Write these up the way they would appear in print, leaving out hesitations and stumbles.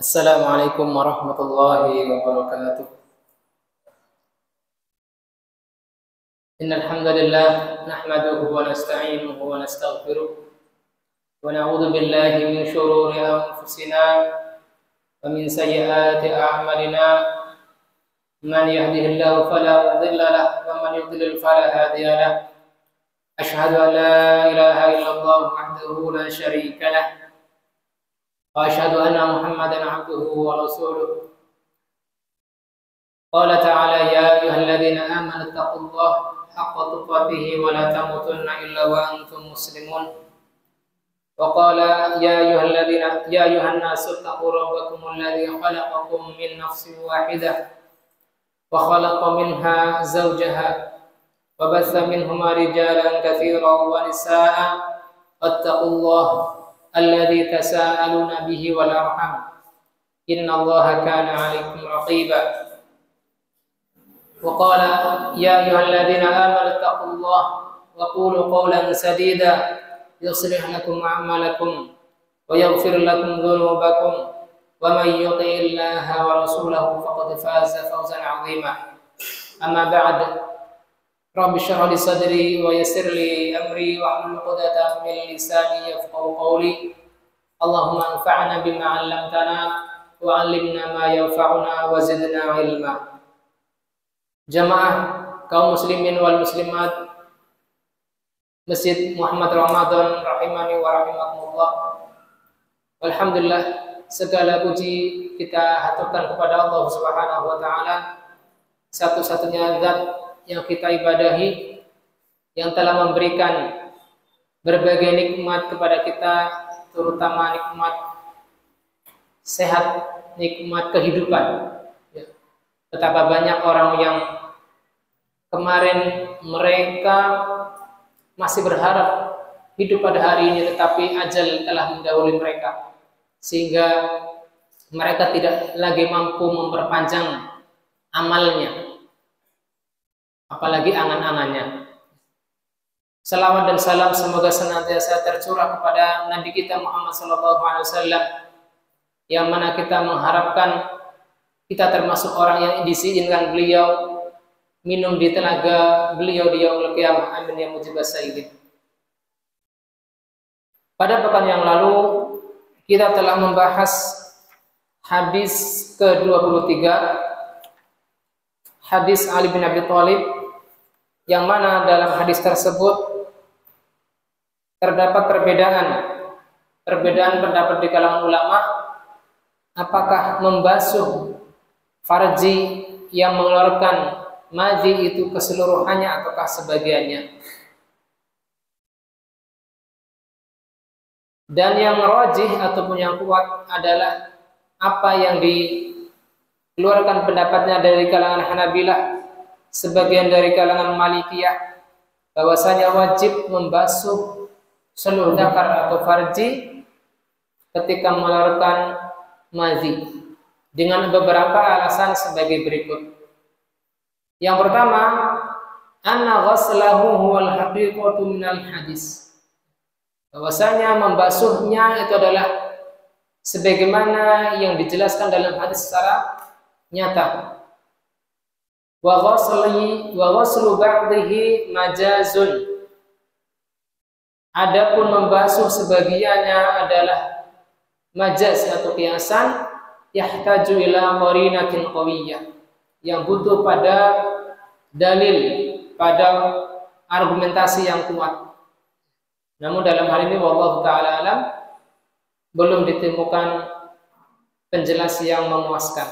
Assalamualaikum warahmatullahi wabarakatuh. Innal hamdalillah nahmaduhu wa nasta'inuhu wa nastaghfiruh wa na'udzu billahi min shururi anfusina wa min sayyiati a'malina. Man yahdihillahu fala mudilla lahu wa man yudlil fala hadiya lahu. Ashhadu an la ilaha illallah wahdahu la syarika lahu wa asyhadu anna Muhammadan 'abduhu wa rasuluh. Qala ta'ala ya ayyuhalladzina amanu taqullaha haqqa tuqatih wa la tamutunna illa wa antum muslimun. Wa qala ya ayyuhan nasu taqu rabbakum alladzi khalaqakum min nafsin wahidah wa khalaqa minha zawjaha wa batha minhuma rijalan katsiran wa nisaa'a wattaqullaha alladzi tasaaluna bihi wal arham innallaha kana 'alaikum raqiba. Wa qala ya ayyuhalladzina amanu taqullaha wa qulu qawlan sadida yuslih lakum a'malakum wa yaghfir lakum dhunubakum wa may yuti'illaha wa rasulahu faqad faza fawzan 'azima. Amma ba'd. Rabbi shrah li sadri wa yassir li amri wahlul 'uqdatam min lisani yafqahu qawli. Allahumma anfa'na bima 'allamtana wa 'allimna ma yanfa'una wa zidna 'ilma. Jamaah kaum muslimin wal muslimat Masjid Muhammad Ramadan rahimani wa rahimakumullah. Alhamdulillah, segala puji kita haturkan kepada Allah Subhanahu wa taala, satu-satunya zat yang kita ibadahi, yang telah memberikan berbagai nikmat kepada kita, terutama nikmat sehat, nikmat kehidupan. Betapa banyak orang yang kemarin mereka masih berharap hidup pada hari ini, tetapi ajal telah mendahului mereka, sehingga mereka tidak lagi mampu memperpanjang amalnya, apalagi angan-angannya. Salawat dan salam semoga senantiasa tercurah kepada Nabi kita Muhammad SAW, yang mana kita mengharapkan kita termasuk orang yang diizinkan beliau minum di tenaga beliau di yaumul qiyamah. Amin ya mujibas sayyidin. Pada pekan yang lalu kita telah membahas hadis ke-23, hadis Ali bin Abi Thalib, yang mana dalam hadis tersebut terdapat perbedaan pendapat di kalangan ulama, apakah membasuh farji yang mengeluarkan madhi itu keseluruhannya ataukah sebagiannya. Dan yang rajih ataupun yang kuat adalah apa yang dikeluarkan pendapatnya dari kalangan Hanabilah, sebagian dari kalangan Malikiyah, bahwasanya wajib membasuh seluruh zakar atau farji ketika mengeluarkan madhi, dengan beberapa alasan sebagai berikut. Yang pertama, anna ghaslahu huwal haqiqatu minal hadis. Bahwasanya membasuhnya itu adalah sebagaimana yang dijelaskan dalam hadis secara nyata. Wa ghaslu ba'dihi majazun. Adapun membasuh sebagiannya adalah majaz atau kiasan, yahtaju ila qarinatin qawiyyah, yang butuh pada dalil, pada argumentasi yang kuat. Namun dalam hal ini wallahu taala alam belum ditemukan penjelasan yang memuaskan.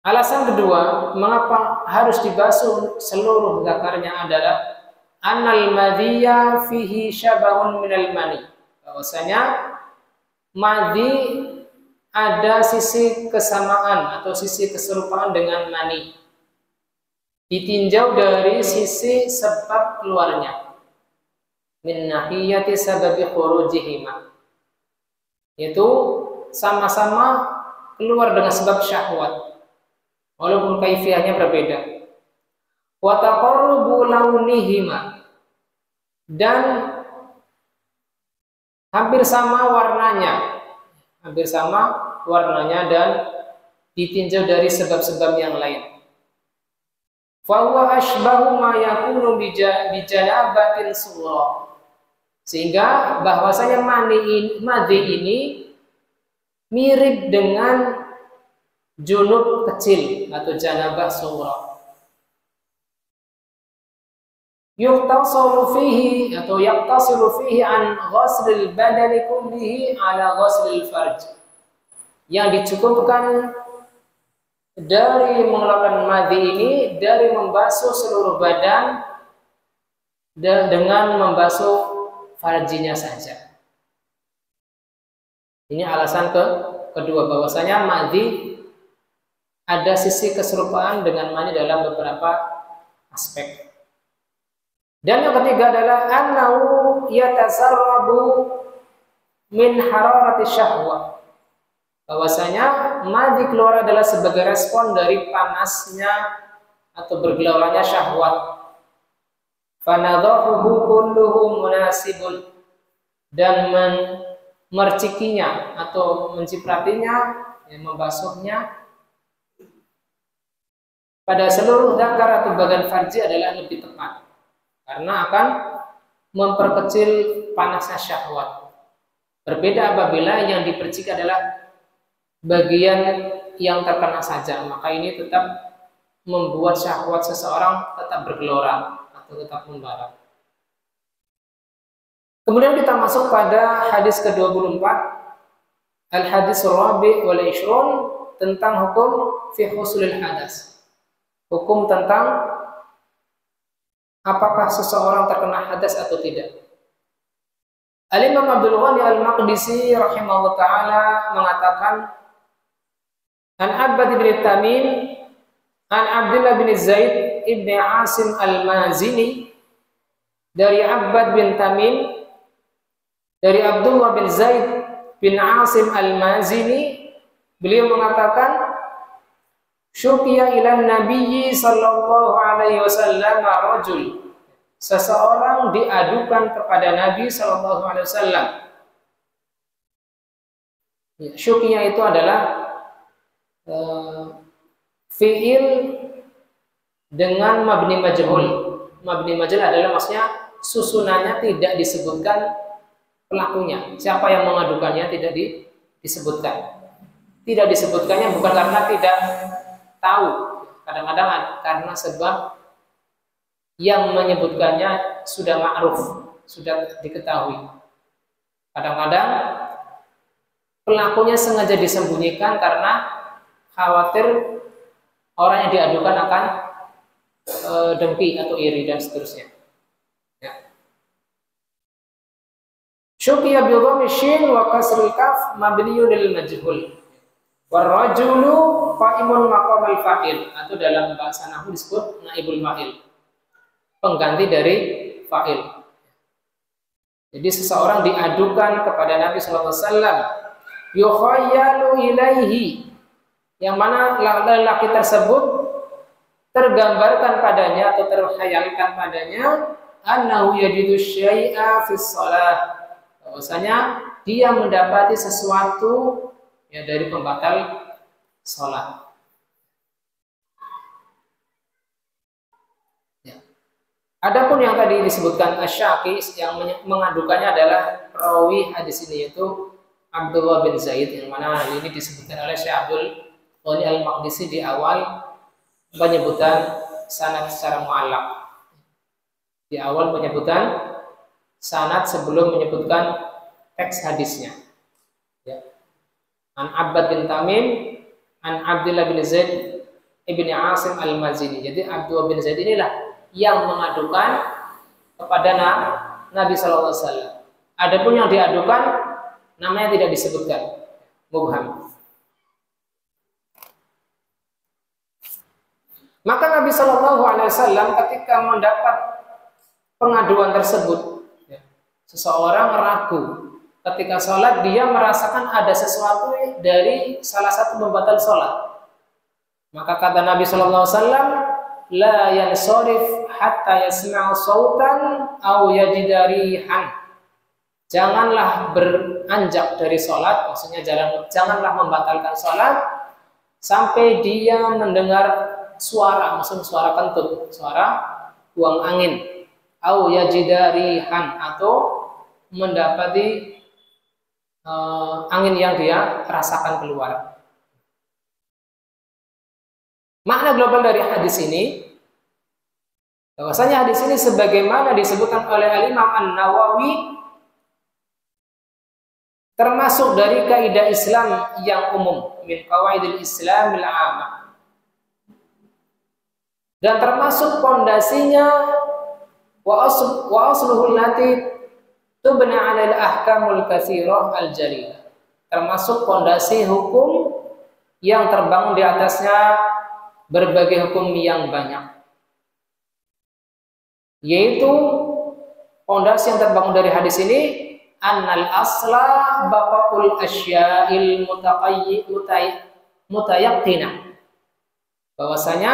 Alasan kedua, mengapa harus dibasuh seluruh zakarnya adalah annal madhiya fihi syabahun minal mani. Bahwasanya madhi ada sisi kesamaan atau sisi keserupaan dengan mani, ditinjau dari sisi sebab keluarnya, min nahiyati sababi khurujihima, yaitu sama-sama keluar dengan sebab syahwat, walaupun kaifiyahnya berbeda. Wa taqarrubu launihima, dan hampir sama warnanya, hampir sama warnanya dan ditinjau dari sebab-sebab yang lain. Fahuwa ashbahu ma yakunu bijanabatin sughra. Sehingga bahwasanya madhi ini mirip dengan junub kecil atau janabah sughra. Yuqtasiru fihi atau yaqtasiru fihi an ghuslil badani kullihi ala ghuslil farj. Yang dicukupkan dari mengeluarkan madhi ini dari membasuh seluruh badan dan dengan membasuh farjinya saja. Ini alasan kedua bahwasanya madhi ada sisi keserupaan dengan mani dalam beberapa aspek. Dan yang ketiga adalah annahu yatasarrabu min hararati syahwah. Bahwasanya madhi keluar adalah sebagai respon dari panasnya atau bergelarannya syahwat. Fanadhahu kulluhu munasibun, dan mercikinya atau mencipratinya, membasuhnya pada seluruh zakar atau bagian farji adalah lebih tepat. Karena akan memperkecil panasnya syahwat. Berbeda apabila yang dipercik adalah bagian yang terkena saja, maka ini tetap membuat syahwat seseorang tetap bergelora atau tetap membara. Kemudian kita masuk pada hadis ke-24, al-hadis rabi' wal 20 tentang hukum fi husulil hadas. Hukum tentang apakah seseorang terkena hadas atau tidak. Al-Imam Abdul Ghani Al-Maqdisi rahimahullah ta'ala mengatakan, An Abbad bin Tamim, An Abdullah bin Zaid ibn Asim Al-Mazini, dari Abbad bin Tamim, dari Abdullah bin Zaid bin Asim Al-Mazini, beliau mengatakan, Syukiya ilan Nabiyyi sallallahu alaihi wasallam rajul. Seseorang diadukan kepada Nabi sallallahu alaihi wasallam. Syukiya itu adalah fi'il dengan mabni majhul. Mabni majhul adalah maksudnya susunannya tidak disebutkan pelakunya. Siapa yang mengadukannya tidak disebutkan. Tidak disebutkannya bukan karena tidak tahu, kadang-kadang karena sebab yang menyebutkannya sudah ma'ruf, sudah diketahui. Kadang-kadang pelakunya sengaja disembunyikan karena khawatir orang yang diadukan akan dengki atau iri dan seterusnya. Ya. Syukiya bi dhammi shin wa kasril kaf mabniyun lil majhul. Warrajulu qa'imun maqamal fa'il, atau dalam bahasa nahwu disebut naibul fa'il, pengganti dari fa'il. Jadi seseorang diadukan kepada Nabi sallallahu alaihi wasallam, yukhayyalu ilaihi, yang mana lelaki tersebut tergambarkan padanya atau terkhayalkan padanya, annahu yajidu syai'a fi shalah, bahwasanya dia mendapati sesuatu dari pembatal sholat. Ya. Adapun yang tadi disebutkan Asy-Syaqi, yang mengadukannya adalah perawi hadis ini, yaitu Abdullah bin Zaid, yang mana hal ini disebutkan oleh Syekh Abdul Ghani Al-Maqdisi di awal penyebutan sanad secara mu'allaq. Di awal penyebutan sanad sebelum menyebutkan teks hadisnya. Ya. An Abbad bin Tamim, An Abdullah bin Zaid ibn Asim Al-Mazini. Jadi Abdullah bin Zaid inilah yang mengadukan kepada Nabi sallallahu alaihi wasallam. Adapun yang diadukan namanya tidak disebutkan, mubham. Maka Nabi sallallahu alaihi wasallam ketika mendapat pengaduan tersebut, seseorang ragu ketika sholat, dia merasakan ada sesuatu dari salah satu pembatal sholat. Maka kata Nabi sallallahu alaihi wasallam, la yansarif hatta yasma'u sautan aw yajida rihan. janganlah beranjak dari sholat, maksudnya janganlah membatalkan sholat sampai dia mendengar suara, maksudnya suara kentut, suara buang angin, au yajida rihan, atau mendapati angin yang dia rasakan keluar. Makna global dari hadis ini, bahwasanya hadis ini sebagaimana disebutkan oleh Al-Imam An-Nawawi termasuk dari kaidah Islam yang umum, min qawaidil Islamil 'ammah, dan termasuk pondasinya wa asluhul lati tubna 'alal ahkamul katsirah al-jaliyah, termasuk pondasi hukum yang terbangun di atasnya berbagai hukum yang banyak, yaitu pondasi yang terbangun dari hadis ini annal asla baqaul asya'il mutayaqqinah, bahwasanya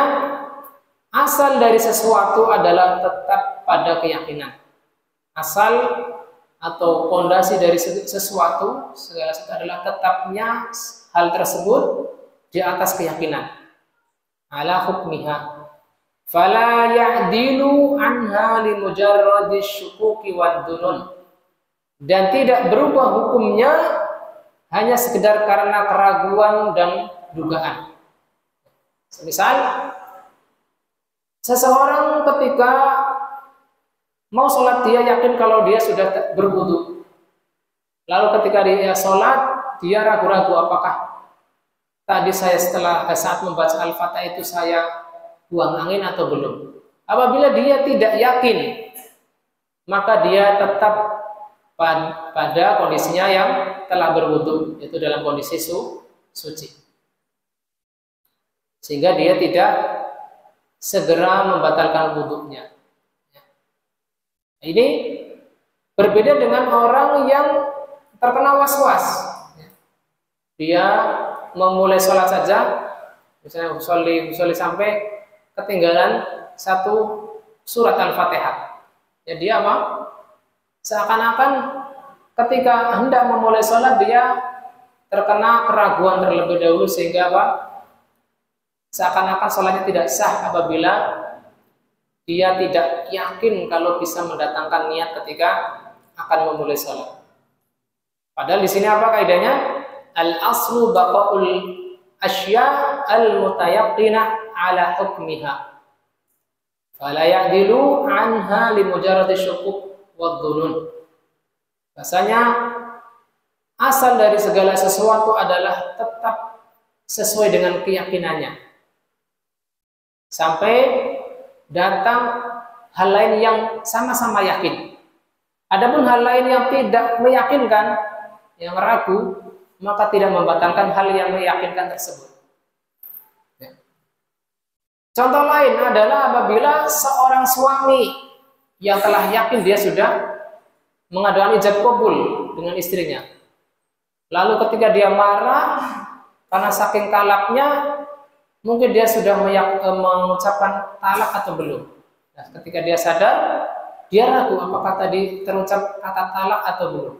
asal dari sesuatu adalah tetap pada keyakinan. Asal atau pondasi dari sesuatu, segala sesuatu adalah tetapnya hal tersebut di atas keyakinan. Ala hukmiha fala ya'dilu anha li mujarradi syukuki wad dunun, dan tidak berubah hukumnya hanya sekedar karena keraguan dan dugaan. Misal seseorang ketika mau sholat dia yakin kalau dia sudah berwudu, lalu ketika dia sholat dia ragu-ragu apakah tadi saya saat membaca Al-Fatihah itu saya buang angin atau belum. Apabila dia tidak yakin, maka dia tetap pada kondisinya yang telah berwudu, yaitu dalam kondisi suci. Sehingga dia tidak segera membatalkan wudunya. Ini berbeda dengan orang yang terkena was-was. Dia memulai sholat saja, misalnya usolli sampai ketinggalan satu surat Al-Fatihah. Ya dia apa? Seakan-akan ketika hendak memulai sholat dia terkena keraguan terlebih dahulu, sehingga apa? Seakan-akan sholatnya tidak sah apabila dia tidak yakin kalau bisa mendatangkan niat ketika akan memulai sholat. Padahal di sini apa kaidahnya? Al-aslu baqaul asya al-mutayaqqinah ala hukmiha fala ya'dilu anha li mujarradi syukuk wad dhunun. Bahasanya asal dari segala sesuatu adalah tetap sesuai dengan keyakinannya sampai datang hal lain yang sama-sama yakin. Adapun hal lain yang tidak meyakinkan, yang ragu, maka tidak membatalkan hal yang meyakinkan tersebut. Ya. Contoh lain adalah apabila seorang suami yang telah yakin dia sudah mengadakan ijab kabul dengan istrinya, lalu ketika dia marah karena saking kalapnya, mungkin dia sudah mengucapkan talak atau belum. Nah, ketika dia sadar, dia ragu apakah tadi terucap kata talak atau belum.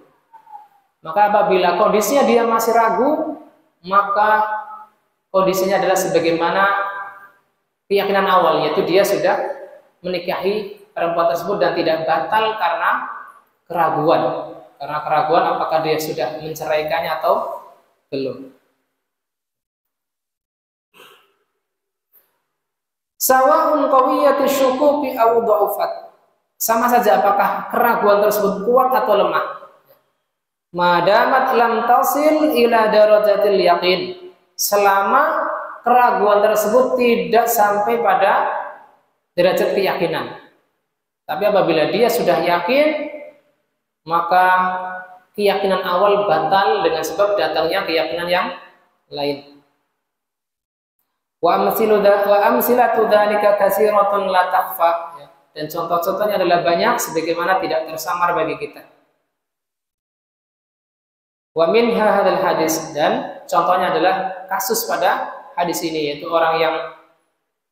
Maka apabila kondisinya dia masih ragu, maka kondisinya adalah sebagaimana keyakinan awal, yaitu dia sudah menikahi perempuan tersebut dan tidak batal karena keraguan. Karena keraguan apakah dia sudah menceraikannya atau belum. Sawa'un qawiyatu syukuki aw dha'ufat. Sama saja apakah keraguan tersebut kuat atau lemah. Madamat lam tasil ila darajatil yaqin, selama keraguan tersebut tidak sampai pada derajat keyakinan. Tapi apabila dia sudah yakin, maka keyakinan awal batal dengan sebab datangnya keyakinan yang lain. Wa amsilatu dzalika katsiratun la takhfa. Dan contoh-contohnya adalah banyak sebagaimana tidak tersamar bagi kita. Wa minha hadzal hadis, dan contohnya adalah kasus pada hadis ini, yaitu orang yang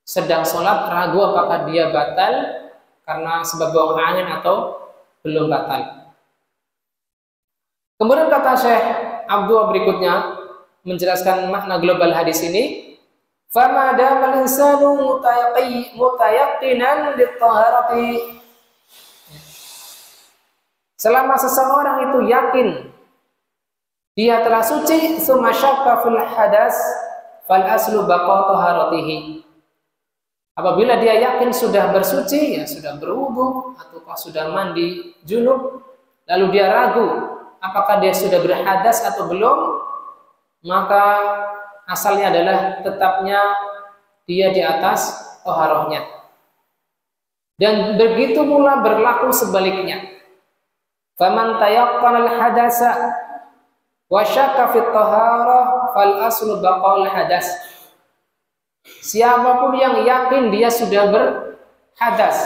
sedang sholat ragu apakah dia batal karena sebab buang angin atau belum batal. Kemudian kata Syekh Abdul berikutnya menjelaskan makna global hadis ini, fama damal insanu mutayaqqinan lit-taharati. Selama seseorang itu yakin dia telah suci, summa syakka fil hadas fal aslu baqa taharatihi. Apabila dia yakin sudah bersuci, ya sudah berwudu ataukah sudah mandi junub, lalu dia ragu apakah dia sudah berhadas atau belum, maka asalnya adalah tetapnya dia di atas taharahnya. Dan begitu pula berlaku sebaliknya. Faman tayaqqana al-hadasa wa syakka fi taharah fal aslu baqaul hadas. Siapapun yang yakin dia sudah berhadas,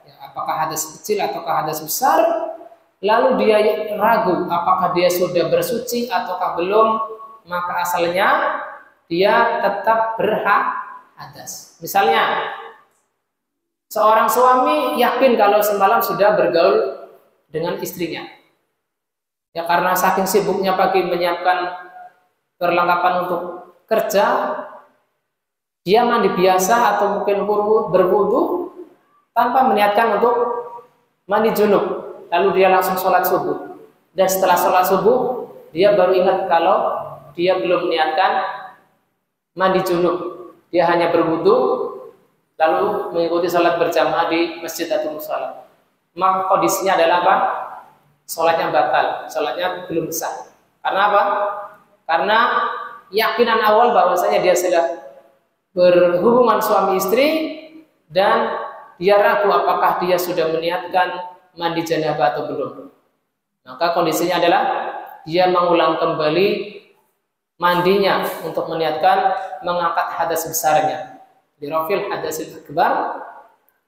ya, apakah hadas kecil ataukah hadas besar, lalu dia ragu apakah dia sudah bersuci ataukah belum, maka asalnya dia tetap berhadas. Misalnya, seorang suami yakin kalau semalam sudah bergaul dengan istrinya. Ya karena saking sibuknya pagi menyiapkan perlengkapan untuk kerja, dia mandi biasa atau mungkin berwudu tanpa meniatkan untuk mandi junub. Lalu dia langsung sholat subuh. Dan setelah sholat subuh, dia baru ingat kalau dia belum meniatkan mandi junub. Dia hanya berwudu, lalu mengikuti sholat berjamaah di masjid atau mushola. Maka kondisinya adalah apa? Sholatnya batal, sholatnya belum sah. Karena apa? Karena yakinan awal bahwasanya dia sudah berhubungan suami istri dan dia ragu apakah dia sudah meniatkan mandi janabah atau belum. Maka kondisinya adalah dia mengulang kembali mandinya untuk meniatkan mengangkat hadas besarnya, dirafil hadasil akbar,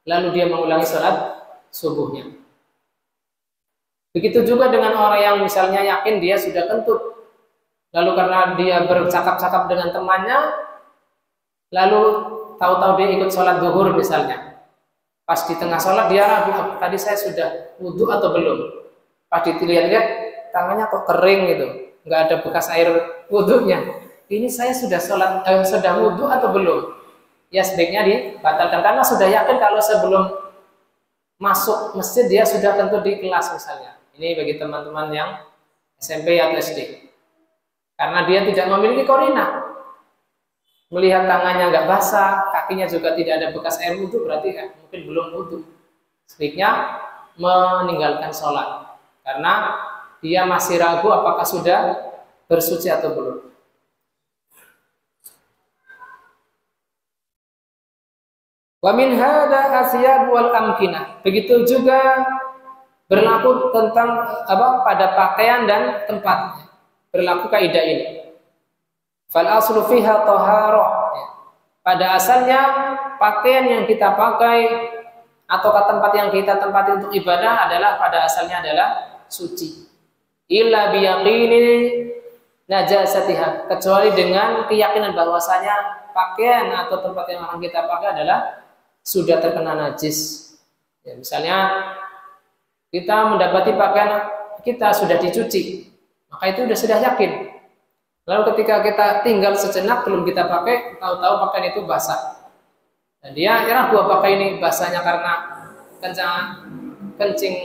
lalu dia mengulangi sholat subuhnya. Begitu juga dengan orang yang misalnya yakin dia sudah kentut, lalu karena dia bercakap-cakap dengan temannya, lalu tahu-tahu dia ikut sholat zuhur misalnya. Pas di tengah sholat dia ragu, tadi saya sudah wudhu atau belum. Pas dilihat-lihat tangannya kok kering gitu, nggak ada bekas air wudhunya. Ini saya sudah sudah wudhu atau belum? Ya sebaiknya dibatalkan karena sudah yakin kalau sebelum masuk masjid dia sudah tentu di kelas misalnya. Ini bagi teman-teman yang SMP atau SD. Karena dia tidak memiliki qarinah. Melihat tangannya nggak basah, kakinya juga tidak ada bekas air wudhu, berarti mungkin belum wudhu. Sebaiknya meninggalkan sholat karena dia masih ragu apakah sudah bersuci atau belum. Wa min hadza asyab wal amkinah. Begitu juga berlaku tentang pada pakaian dan tempatnya. Berlaku kaidah ini. Fal aslu fiha taharah. Pada asalnya pakaian yang kita pakai atau tempat yang kita tempati untuk ibadah adalah pada asalnya adalah suci. Illa biyaqini najasatiha, kecuali dengan keyakinan bahwasanya pakaian atau tempat yang akan kita pakai adalah sudah terkena najis. Ya, misalnya kita mendapati pakaian kita sudah dicuci, maka itu sudah yakin. Lalu ketika kita tinggal sejenak belum kita pakai, tahu-tahu pakaian itu basah. Dan dia ragu apakah ini basahnya karena kencing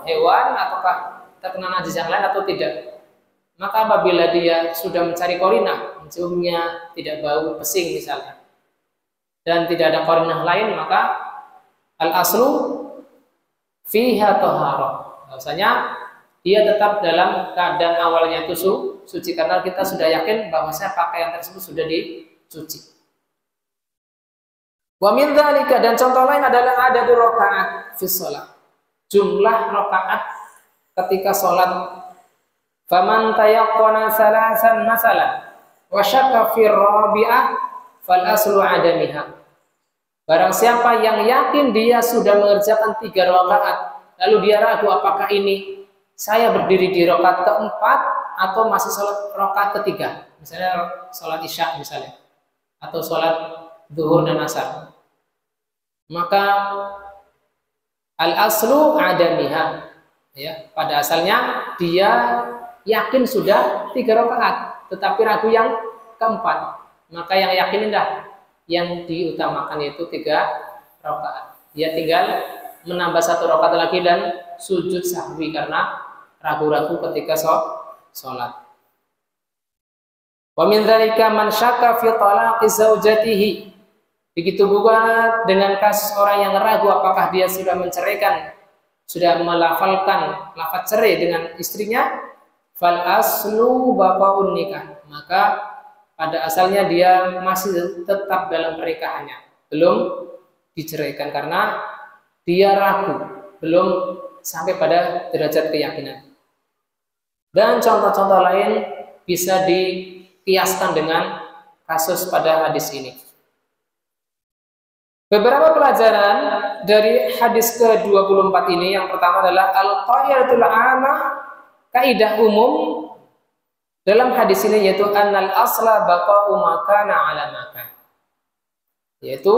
hewan ataukah terkena najis yang lain atau tidak. Maka apabila dia sudah mencari qarinah, menciumnya tidak bau pesing misalnya, dan tidak ada qarinah lain, maka al-aslu fiha taharah. Bahwasanya dia tetap dalam keadaan awalnya itu suci karena kita sudah yakin bahwasanya pakaian tersebut sudah dicuci. Wa min dzalika, dan contoh lain adalah ada rakaat fi shalah. Jumlah rakaat ketika salat. Faman tayaqqana salasan masalan wa syakka fi rabi'ah fal aslu adamiha. Barang siapa yang yakin dia sudah mengerjakan 3 rakaat, lalu dia ragu apakah ini saya berdiri di rakaat keempat atau masih sholat rakaat ketiga, misalnya sholat isya misalnya, atau sholat zuhur dan asar, maka al aslu adamiha, ya pada asalnya dia yakin sudah 3 rakaat, tetapi ragu yang keempat. Maka yang yakin dah yang diutamakan yaitu 3 rakaat. Dia tinggal menambah 1 rakaat lagi dan sujud sahwi karena ragu-ragu ketika sholat. Wa min dzalika man syakka fi talaqi zaujatihi. Begitu juga dengan kasus orang yang ragu apakah dia sudah menceraikan, sudah melafalkan lafaz cerai dengan istrinya, fal aslu baqaun nikah. Maka pada asalnya dia masih tetap dalam pernikahannya, belum diceraikan karena dia ragu, belum sampai pada derajat keyakinan. Dan contoh-contoh lain bisa dikiaskan dengan kasus pada hadis ini. Beberapa pelajaran dari hadis ke-24 ini, yang pertama adalah al-qaidatul 'amah, kaidah umum dalam hadis ini, yaitu annal asla baqa'u ma kana 'ala ma kana. Yaitu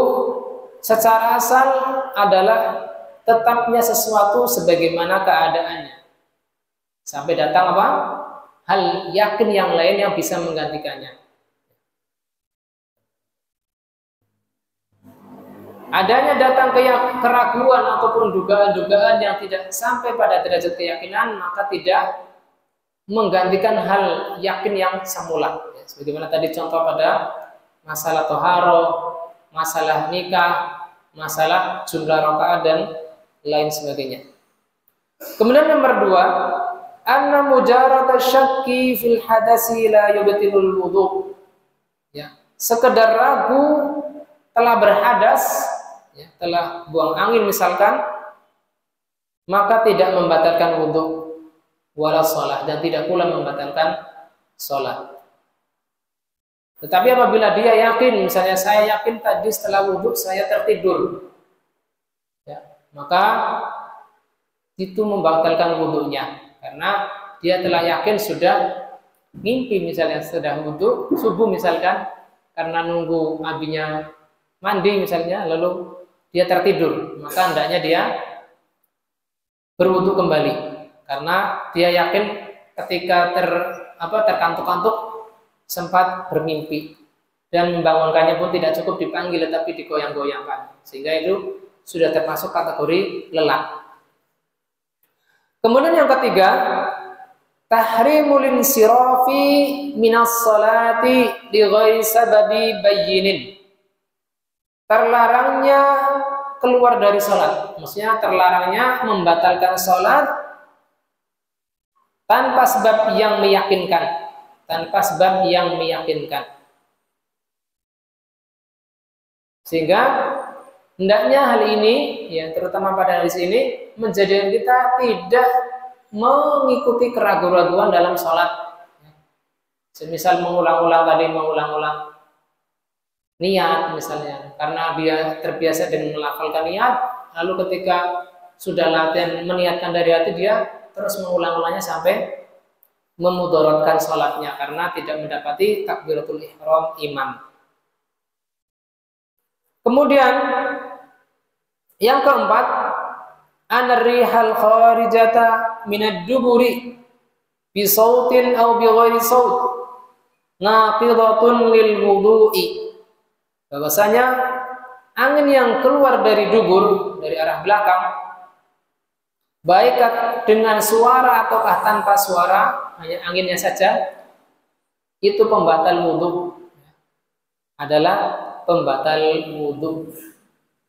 secara asal adalah tetapnya sesuatu sebagaimana keadaannya. Sampai datang apa? Hal yakin yang lain yang bisa menggantikannya. Adanya datang keraguan ataupun dugaan-dugaan yang tidak sampai pada derajat keyakinan, maka tidak menggantikan hal yakin yang semula. Ya, sebagaimana tadi contoh pada masalah toharo, masalah nikah, masalah jumlah rakaat dan lain sebagainya. Kemudian nomor 2, anna mujarrad syakki fil hadasi la yubtilul wudu. Ya, sekedar ragu telah berhadas, ya, telah buang angin misalkan, maka tidak membatalkan wudu wala sholat, dan tidak pula membatalkan sholat. Tetapi apabila dia yakin, misalnya saya yakin tadi setelah wudu saya tertidur, ya, maka itu membatalkan wudunya karena dia telah yakin sudah mimpi, misalnya sudah wudu subuh misalkan, karena nunggu abinya mandi misalnya, lalu dia tertidur, maka hendaknya dia berwudu kembali karena dia yakin ketika terkantuk-kantuk sempat bermimpi dan membangunkannya pun tidak cukup dipanggil tetapi digoyang-goyangkan, sehingga itu sudah termasuk kategori lelak. Kemudian yang ketiga, tahrimul insirafi minas salati li ghairi sababi bayyinin. Terlarangnya keluar dari sholat, maksudnya terlarangnya membatalkan sholat tanpa sebab yang meyakinkan, sehingga hendaknya hal ini, ya terutama pada hadis ini, menjadikan kita tidak mengikuti keraguan-raguan dalam sholat. Semisal mengulang-ulang niat misalnya, karena dia terbiasa dengan melafalkan niat, lalu ketika sudah latihan meniatkan dari hati, dia terus mengulang-ulangnya sampai memudaratkan sholatnya karena tidak mendapati takbiratul ihram imam. Kemudian yang keempat, an-rihal kharijata minad duburi bi sautin aw bi ghairi saut naqidatun lil wudu'i. Bahwasanya angin yang keluar dari dubur, dari arah belakang, baik dengan suara ataukah tanpa suara, hanya anginnya saja, itu pembatal wudhu, adalah pembatal wudhu.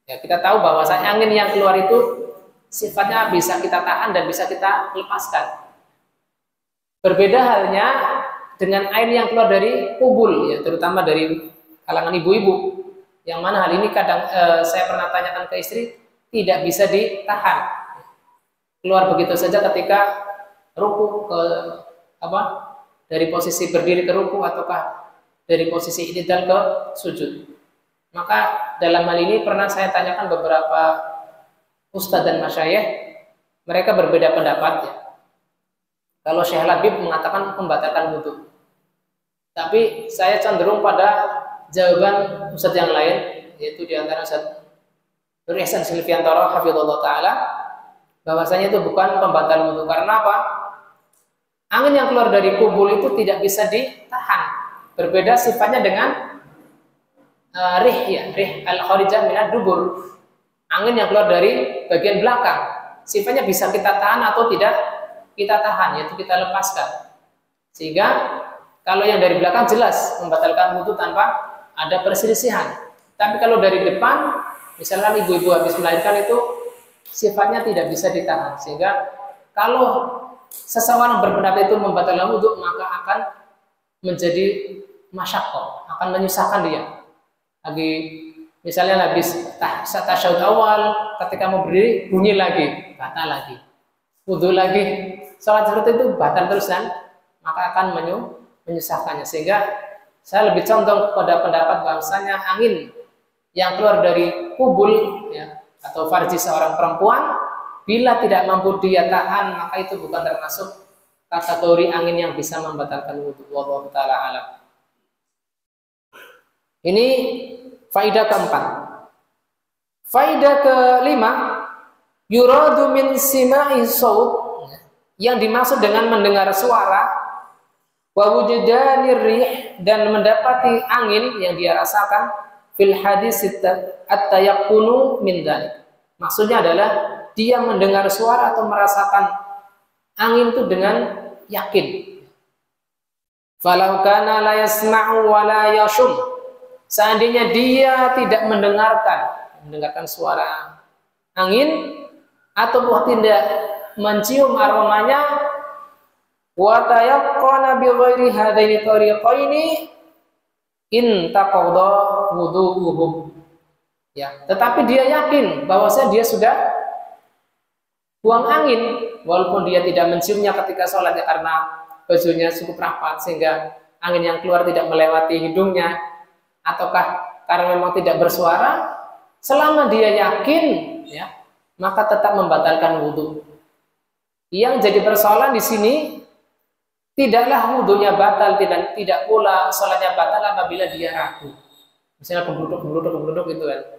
Ya, kita tahu bahwasanya angin yang keluar itu sifatnya bisa kita tahan dan bisa kita lepaskan. Berbeda halnya dengan air yang keluar dari kubul, ya, terutama dari kalangan ibu-ibu, yang mana hal ini kadang saya pernah tanyakan ke istri, tidak bisa ditahan, keluar begitu saja ketika ruku ke dari posisi berdiri ke ruku ataukah dari posisi i'tidal ke sujud. Maka dalam hal ini pernah saya tanyakan beberapa ustadz dan masyayikh, mereka berbeda pendapat, ya. Kalau Syekh Labib mengatakan membatalkan wudu, tapi saya cenderung pada jawaban ustadz yang lain, yaitu diantara Ustadz Nur Ihsan Silviantoro hafizallahu taala, bahwasanya itu bukan pembatal wudu. Karena apa? Angin yang keluar dari kubul itu tidak bisa ditahan. Berbeda sifatnya dengan rih al-kharijah minad dubur. Angin yang keluar dari bagian belakang. Sifatnya bisa kita tahan atau tidak kita tahan, yaitu kita lepaskan. Sehingga kalau yang dari belakang jelas membatalkan wudu tanpa ada perselisihan. Tapi kalau dari depan, misalkan ibu-ibu habis melahirkan itu sifatnya tidak bisa ditahan. Sehingga kalau seseorang berpendapat itu membatalkan wudu, maka akan menjadi masyaqqah, akan menyusahkan dia. Lagi misalnya habis tasyahud awal, ketika mau berdiri bunyi lagi, batal lagi. Wudu lagi. Salat seperti itu batal terus kan? Maka akan menyusahkannya. Sehingga saya lebih condong pada pendapat bahwasanya angin yang keluar dari kubul ya, atau farji seorang perempuan, bila tidak mampu dia tahan, maka itu bukan termasuk kategori angin yang bisa membatalkan wudu. Wallahu taala alam. Ini faidah keempat. Faidah kelima, yuradu min sima'i saut, yang dimaksud dengan mendengar suara, wa wujudanir rih, dan mendapati angin yang dia rasakan, fil hadis at-tayaqqunu min dzalik. Maksudnya adalah dia mendengar suara atau merasakan angin itu dengan yakin. Falau kana la yasma'u wa la yashum. Seandainya dia tidak mendengarkan suara angin atau tidak mencium aromanya, wa tayaqqana bi ghairi hadaini tariqaini in taqadha wudu'uhum. Ya, tetapi dia yakin bahwasanya dia sudah buang angin walaupun dia tidak menciumnya ketika sholat ya, karena bajunya cukup rapat sehingga angin yang keluar tidak melewati hidungnya, ataukah karena memang tidak bersuara. Selama dia yakin ya, maka tetap membatalkan wudu. Yang jadi persoalan di sini, tidaklah wudunya batal, tidak pula sholatnya batal apabila dia ragu. Misalnya kebluduk gitu kan.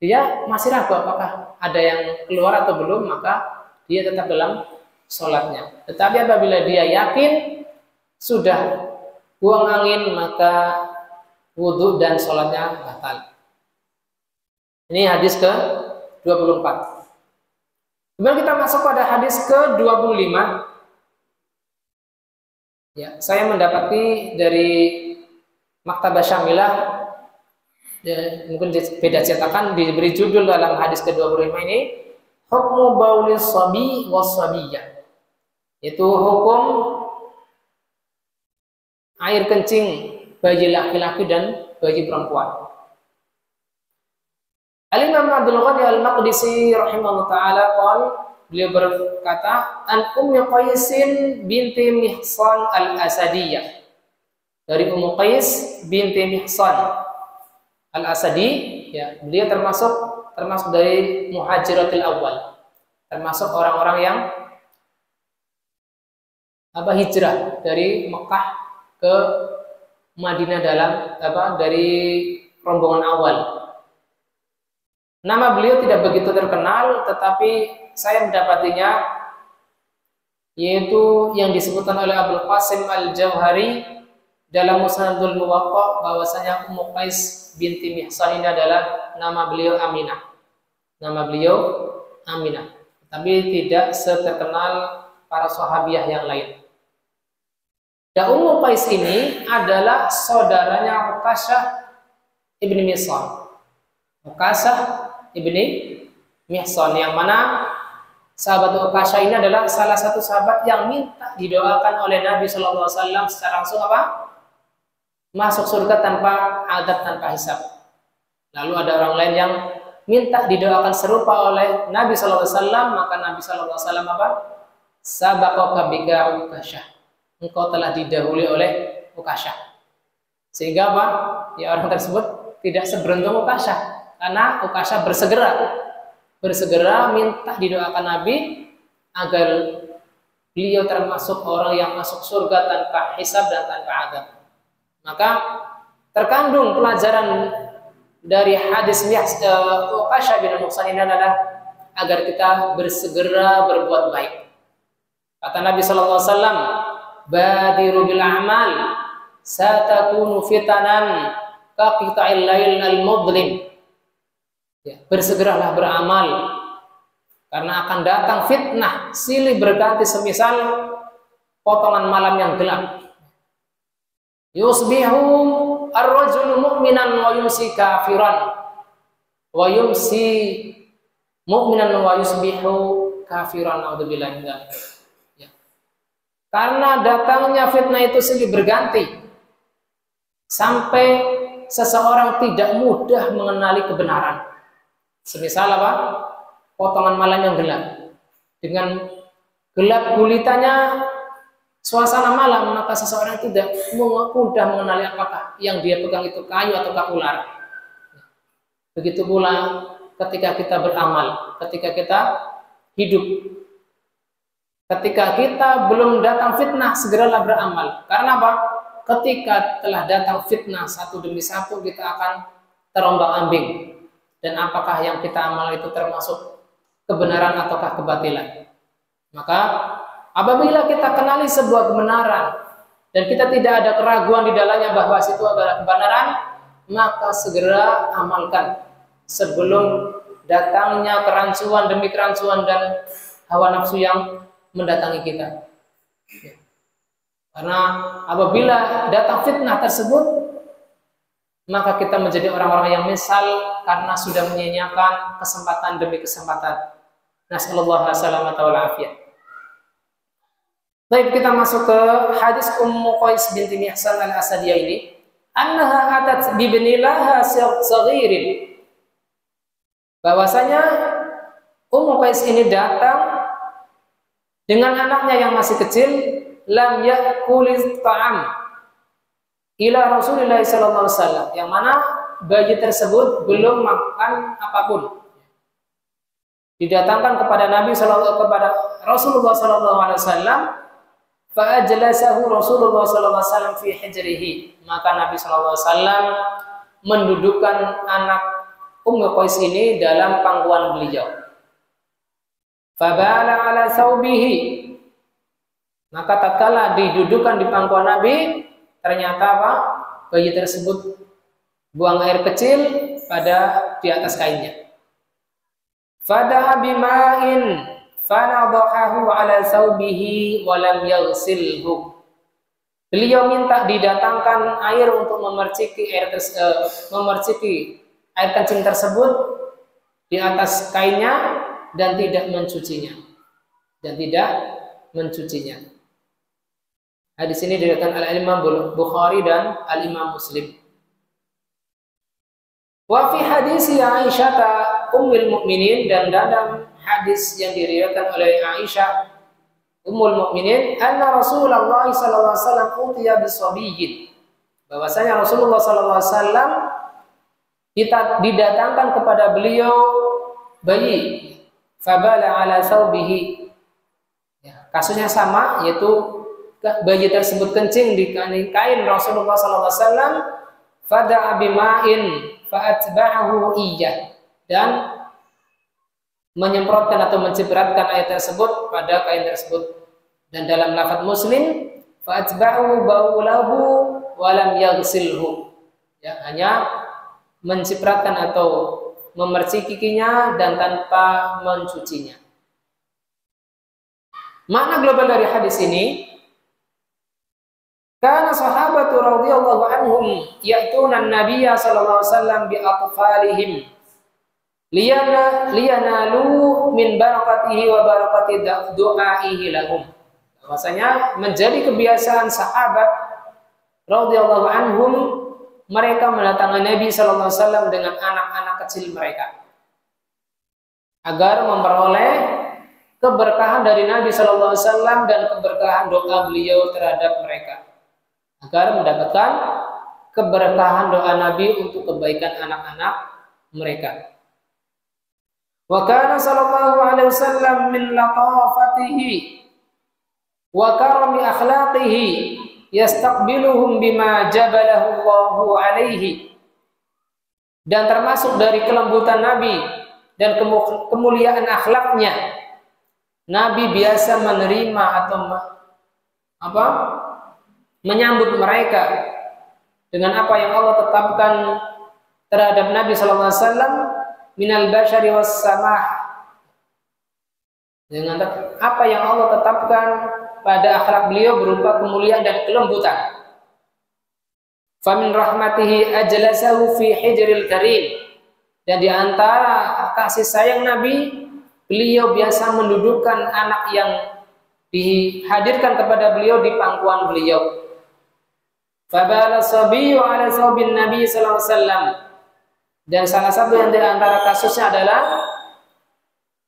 Dia masih ragu apakah ada yang keluar atau belum, maka dia tetap dalam sholatnya. Tetapi apabila dia yakin sudah buang angin, maka wudu dan sholatnya batal. Ini hadis ke-24. Kemudian kita masuk pada hadis ke-25. Ya, saya mendapati dari Maktabah Syamilah, mungkin beda cetakan, diberi judul dalam hadis ke-25 ini, hukmu baulis sabi was sabiyah. Itu hukum air kencing bagi laki-laki dan bagi perempuan. Al-Imam Abdul Ghani Al-Maqdisi rahimahullah ta'ala beliau berkata, an Ummi Qaisin binti Mihsan Al-Asadiyah, dari Ummu Qais binti Mihsan Al-Asadi, ya, beliau termasuk dari muhajiratul awal, termasuk orang-orang yang hijrah dari Mekah ke Madinah dari rombongan awal. Nama beliau tidak begitu terkenal, tetapi saya mendapatinya, yaitu yang disebutkan oleh Abdul Qasim Al-Jauhari dalam Musnadul Muwatta, bahwasanya Ummu Qais binti Mihsan ini adalah nama beliau Aminah. Nama beliau Aminah, tapi tidak seterkenal para sahabiah yang lain. Dan Ummu Qais ini adalah saudaranya Uqasyah ibni Mihsan. Uqasyah ibni Mihsan, yang mana sahabat Uqasyah ini adalah salah satu sahabat yang minta didoakan oleh Nabi Shallallahu Alaihi Wasallam secara langsung masuk surga tanpa adab, tanpa hisab. Lalu ada orang lain yang minta didoakan serupa oleh Nabi Shallallahu Alaihi Wasallam, maka Nabi Shallallahu Alaihi Wasallam sabaqaka bika Uqasyah, engkau telah didahului oleh Uqasyah. Sehingga ya, orang tersebut tidak seberuntung Uqasyah, karena Uqasyah bersegera minta didoakan Nabi agar beliau termasuk orang yang masuk surga tanpa hisab dan tanpa adab. Maka terkandung pelajaran dari hadis Uqasyah bin Mihsan ini adalah agar kita bersegera berbuat baik. Kata Nabi Sallallahu Alaihi Wasallam, badiru bil a'mal satakunu fitanan ka qita'il lail al mudlim. Ya, bersegeralah beramal karena akan datang fitnah silih berganti semisal potongan malam yang gelap. Yusbihu ar-rajulu mu'minan wa yumsi kafiran wa yumsi mu'minan wa yusbihu kafiran. Naudzubillahi min dzalik. Ya. Karena datangnya fitnah itu silih berganti sampai seseorang tidak mudah mengenali kebenaran. Semisal apa? Potongan malam yang gelap. Dengan gelap gulitanya suasana malam, maka seseorang tidak mudah mengenali apakah yang dia pegang itu kayu ataukah ular. Begitu pula ketika kita beramal, ketika kita hidup. Ketika kita belum datang fitnah, segeralah beramal. Karena apa? Ketika telah datang fitnah satu demi satu, kita akan terombang-ambing. Dan apakah yang kita amal itu termasuk kebenaran ataukah kebatilan. Maka apabila kita kenali sebuah kebenaran dan kita tidak ada keraguan di dalamnya bahwa itu adalah kebenaran, maka segera amalkan sebelum datangnya kerancuan demi kerancuan dan hawa nafsu yang mendatangi kita. Karena apabila datang fitnah tersebut, maka kita menjadi orang-orang yang misal karena sudah menyia-nyiakan kesempatan demi kesempatan. Nasallallahu salamata wal afiyah. Baik, kita masuk ke hadis Ummu Qais binti Mihsan al-Asadiyah ini. Annaha atat bibnilaha saghirin. Bahwasanya Ummu Qais ini datang dengan anaknya yang masih kecil, lam yakuliz ta'am ila Rasulullah sallallahu alaihi wasallam, yang mana bayi tersebut belum makan apapun. Didatangkan kepada kepada Rasulullah sallallahu alaihi wasallam, fa ajlasahu Rasulullah sallallahu alaihi wasallam fi hijrihi. Maka Nabi sallallahu alaihi wasallam mendudukkan anak Ummu Qais ini dalam pangkuan beliau. Fa bala ala thawbihi. Maka tatkala didudukkan di pangkuan Nabi, ternyata apa? Bayi tersebut buang air kecil di atas kainnya. Fada'a bima'in fanadhahu ala thawbihi wa lam yaghsilhu. Beliau minta didatangkan air untuk memerciki air kencing tersebut di atas kainnya dan tidak mencucinya. Hadis ini diriwayatkan oleh Imam Bukhari dan Al-Imam Muslim. Wa fi hadis Aisyah Ummul Mukminin, dan dalam hadis yang diriwayatkan oleh Aisyah Ummul Mukminin, anna Rasulullah sallallahu alaihi wasallam utiya bisabiyyin. Bahwasanya Rasulullah sallallahu alaihi wasallam didatangkan kepada beliau bayi, fabala ala thawbihi. Ya, kasusnya sama, yaitu bayi tersebut kencing di kain Rasulullah SAW. Fada'a bima'in fa'atba'ahu iyyah, dan menyemprotkan atau mencipratkan air tersebut pada kain tersebut. Dan dalam lafaz Muslim, fa'atba'ahu baulahu wa lam yaghsilhu. Ya, hanya mencipratkan atau memercikinya dan tanpa mencucinya. Makna global dari hadis ini, karena sahabatu radhiyallahu anhum ya'tuna an-nabiyya sallallahu alaihi wasallam bi atfalihim liyanalu min barakatihi wa barakati du'aihi lahum. Bahwasanya menjadi kebiasaan sahabat radhiyallahu anhum, mereka mendatangi Nabi sallallahu alaihi wasallam dengan anak-anak kecil mereka agar memperoleh keberkahan dari Nabi sallallahu alaihi wasallam dan keberkahan doa beliau terhadap mereka, agar mendapatkan keberkahan doa Nabi untuk kebaikan anak-anak mereka. Wa kana sallallahu alaihi wasallam min latafatihi wa karami akhlaqihi yastaqbiluhum bima jabalahu Allahu alaihi. Dan termasuk dari kelembutan Nabi dan kemuliaan akhlaknya, Nabi biasa menerima atau menyambut mereka dengan apa yang Allah tetapkan terhadap Nabi sallallahu alaihi wasallam minal bashari was samah, dengan apa yang Allah tetapkan pada akhlak beliau berupa kemuliaan dan kelembutan. Famin rahmatihi ajlasahu fi hijril karim, dan di antara kasih sayang Nabi, beliau biasa mendudukkan anak yang dihadirkan kepada beliau di pangkuan beliau. Fabala sabiyyu ala saubin Nabi sallallahu alaihi wasallam, dan salah satu yang di antara kasusnya adalah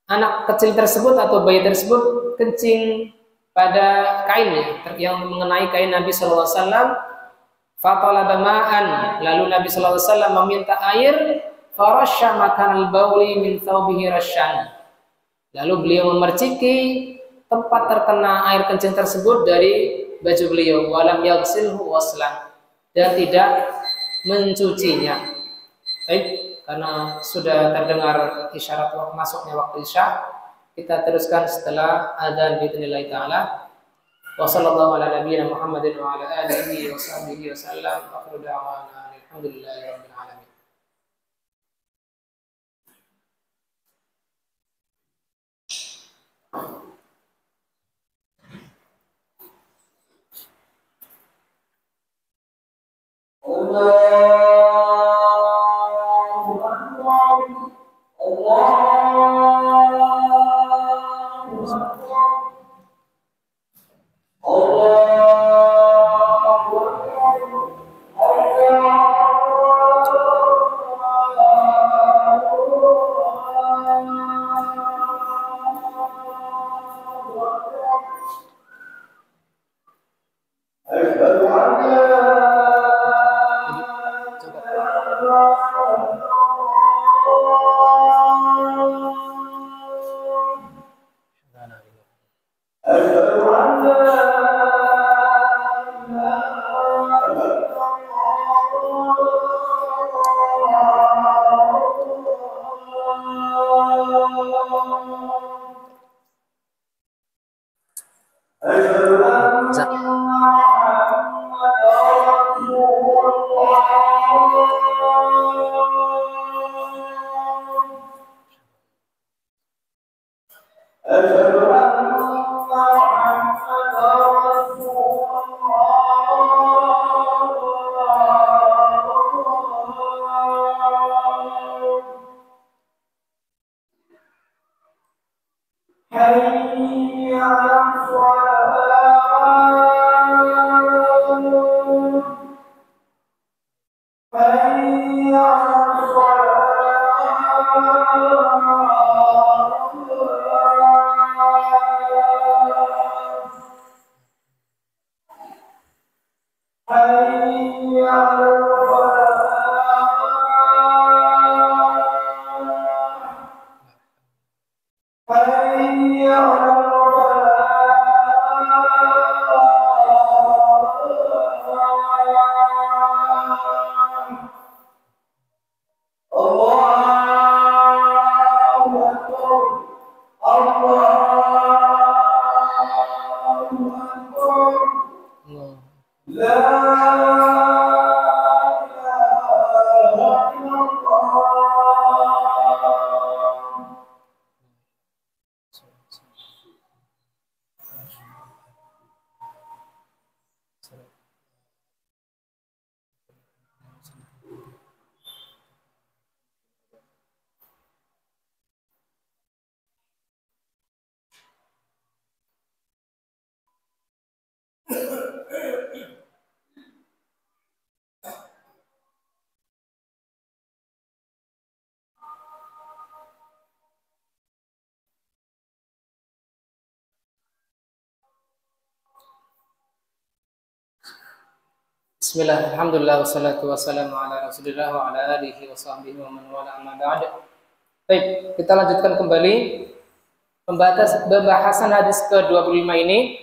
anak kecil tersebut atau bayi tersebut kencing pada kainnya yang mengenai kain Nabi sallallahu alaihi wasallam. Fatalaba ma'an, lalu Nabi sallallahu alaihi wasallam meminta air, farasha makanal bauli min thawbihi rasyan, lalu beliau memerciki tempat terkena air kencing tersebut dari baju beliau, walam yaghsilhu waslan, dan tidak mencucinya. Baik, karena sudah terdengar isyarat masuknya waktu Isya, kita teruskan setelah adzan biidznillah taala. Wa sallallahu ala nabiyyina Muhammadin wa ala alihi wa sahbihi wa sallam. Wa akhiru da'wana alhamdulillahi rabbil alamin. Allahu akbar. Allahu akbar. Bismillah, alhamdulillah, wassalatu wassalamu ala rasulillah wa ala alihi wa sahbihi wa man wala amma ba'd. Baik, kita lanjutkan kembali pembahasan hadis ke-25 ini.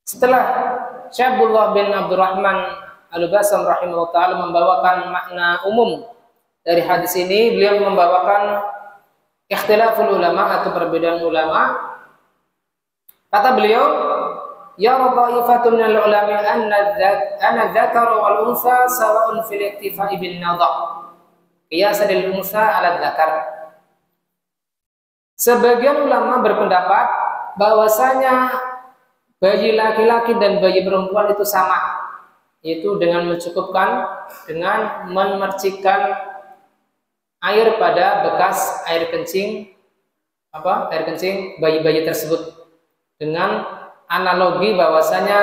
Setelah Syekh Abdullah bin Abdurrahman Al-Basam rahimahullah ta'ala membawakan makna umum dari hadis ini, beliau membawakan ikhtilaful ulama atau perbedaan ulama. Kata beliau, yara ta'ifatun minal ulama anna dzakara wal unsa sawa'un fil iktifa'i bin nadha qiyasan lil unsa 'ala dzakar. Sebagian ulama berpendapat bahwasanya bayi laki-laki dan bayi perempuan itu sama, yaitu dengan mencukupkan dengan memercikkan air pada bekas air kencing bayi-bayi tersebut, dengan analogi bahwasanya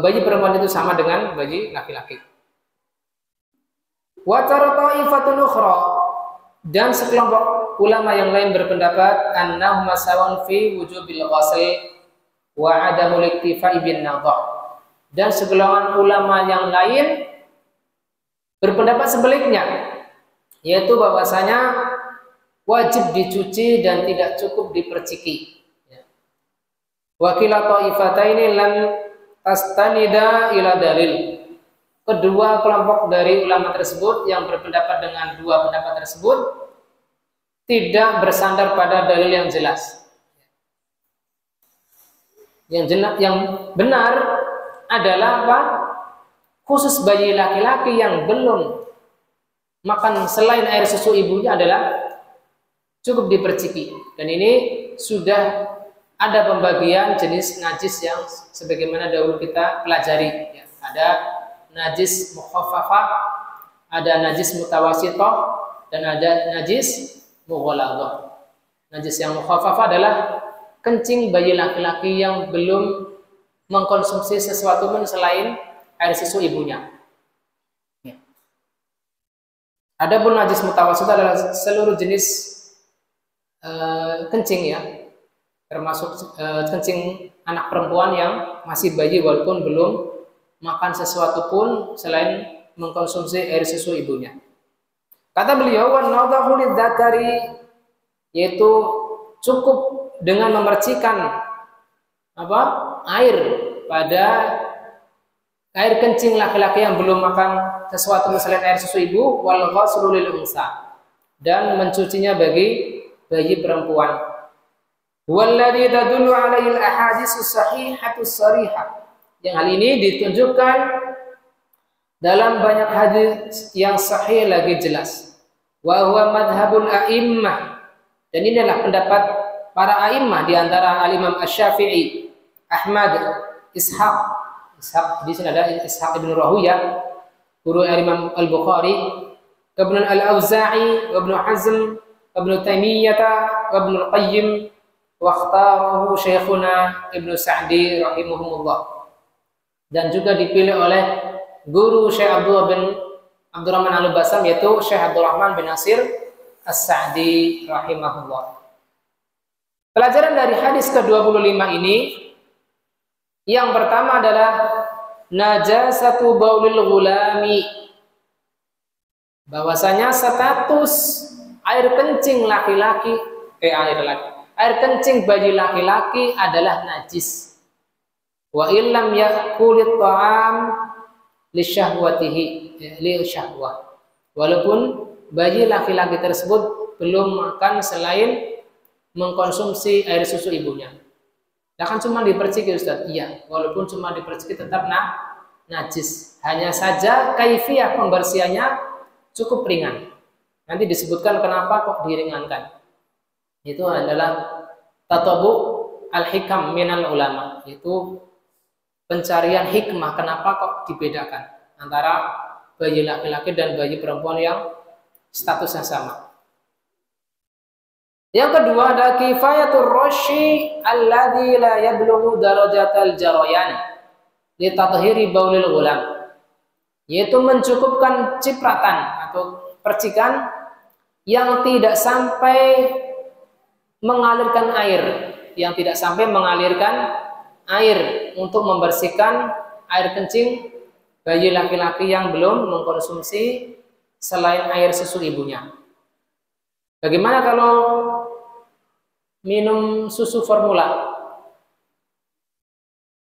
bayi perempuan itu sama dengan bayi laki-laki. Wa ta'ifatun ukhra, dan sekelompok ulama yang lain berpendapat annahum sawa'un fi wujubil ghusl wa 'adamul iktifa'i bin nadha, dan segolongan ulama yang lain berpendapat sebaliknya, yaitu bahwasanya wajib dicuci dan tidak cukup diperciki. Wa kila ta'ifataini lam tastanida ila dalil. Kedua kelompok dari ulama tersebut yang berpendapat dengan dua pendapat tersebut tidak bersandar pada dalil yang jelas. Yang benar adalah apa? Khusus bayi laki-laki yang belum makan selain air susu ibunya adalah cukup diperciki. Dan ini sudah ada pembagian jenis najis yang sebagaimana dahulu kita pelajari. Ya, ada najis mukhaffafah, ada najis mutawasithah, dan ada najis mughaladhah. Najis yang mukhaffafah adalah kencing bayi laki-laki yang belum mengkonsumsi sesuatu pun selain air susu ibunya. Ya. Adapun najis mutawasithah adalah seluruh jenis kencing, ya, termasuk kencing anak perempuan yang masih bayi walaupun belum makan sesuatu pun selain mengkonsumsi air susu ibunya. Kata beliau, wan nadhahu lidzakari, yaitu cukup dengan memercikan air pada air kencing laki-laki yang belum makan sesuatu selain air susu ibu, wal ghuslu lil unsa, dan mencucinya bagi bayi perempuan. Walladzi tadullu alaihi al-ahaditsus sahihatus sarihah, yang hal ini ditunjukkan dalam banyak hadis yang sahih lagi jelas. Wa huwa madhhabul a'immah, dan ini adalah pendapat para a'immah di antara al-Imam Asy-Syafi'i, Ahmad, Ishaq di sini ada Ishaq ibn Rahuyah, guru Imam Al-Bukhari, kemudian Al-Auza'i, Ibnu Hazm, Ibnu Taimiyah, Ibnu Al-Qayyim, wa ikhtarahu Syekhuna Ibnu Sa'di rahimahumullah, dan juga dipilih oleh guru Syekh Abdurrahman Al-Basam, yaitu Syekh Abdurrahman bin Nasir As-Sa'di rahimahullah. Pelajaran dari hadis ke-25 ini, yang pertama adalah najasatu baulil ghulami, bahwasanya status air kencing air kencing bayi laki-laki adalah najis. Wa illam yakulit ta'am li syahwatihi, li syahwah, walaupun bayi laki-laki tersebut belum makan selain mengkonsumsi air susu ibunya. Ya kan cuma diperciki, Ustaz? Iya, walaupun cuma diperciki tetap najis. Hanya saja kaifiyah pembersihannya cukup ringan. Nanti disebutkan kenapa kok diringankan. Itu adalah tatabu al-hikam minal ulama, yaitu pencarian hikmah kenapa kok dibedakan antara bayi laki-laki dan bayi perempuan yang statusnya sama. Yang kedua ada kifayatur rashi alladzi la yablughu darajatal jarayan li tathhiri baulil ghulam, yaitu mencukupkan cipratan atau percikan yang tidak sampai mengalirkan air, untuk membersihkan air kencing bayi laki-laki yang belum mengkonsumsi selain air susu ibunya. Bagaimana kalau minum susu formula?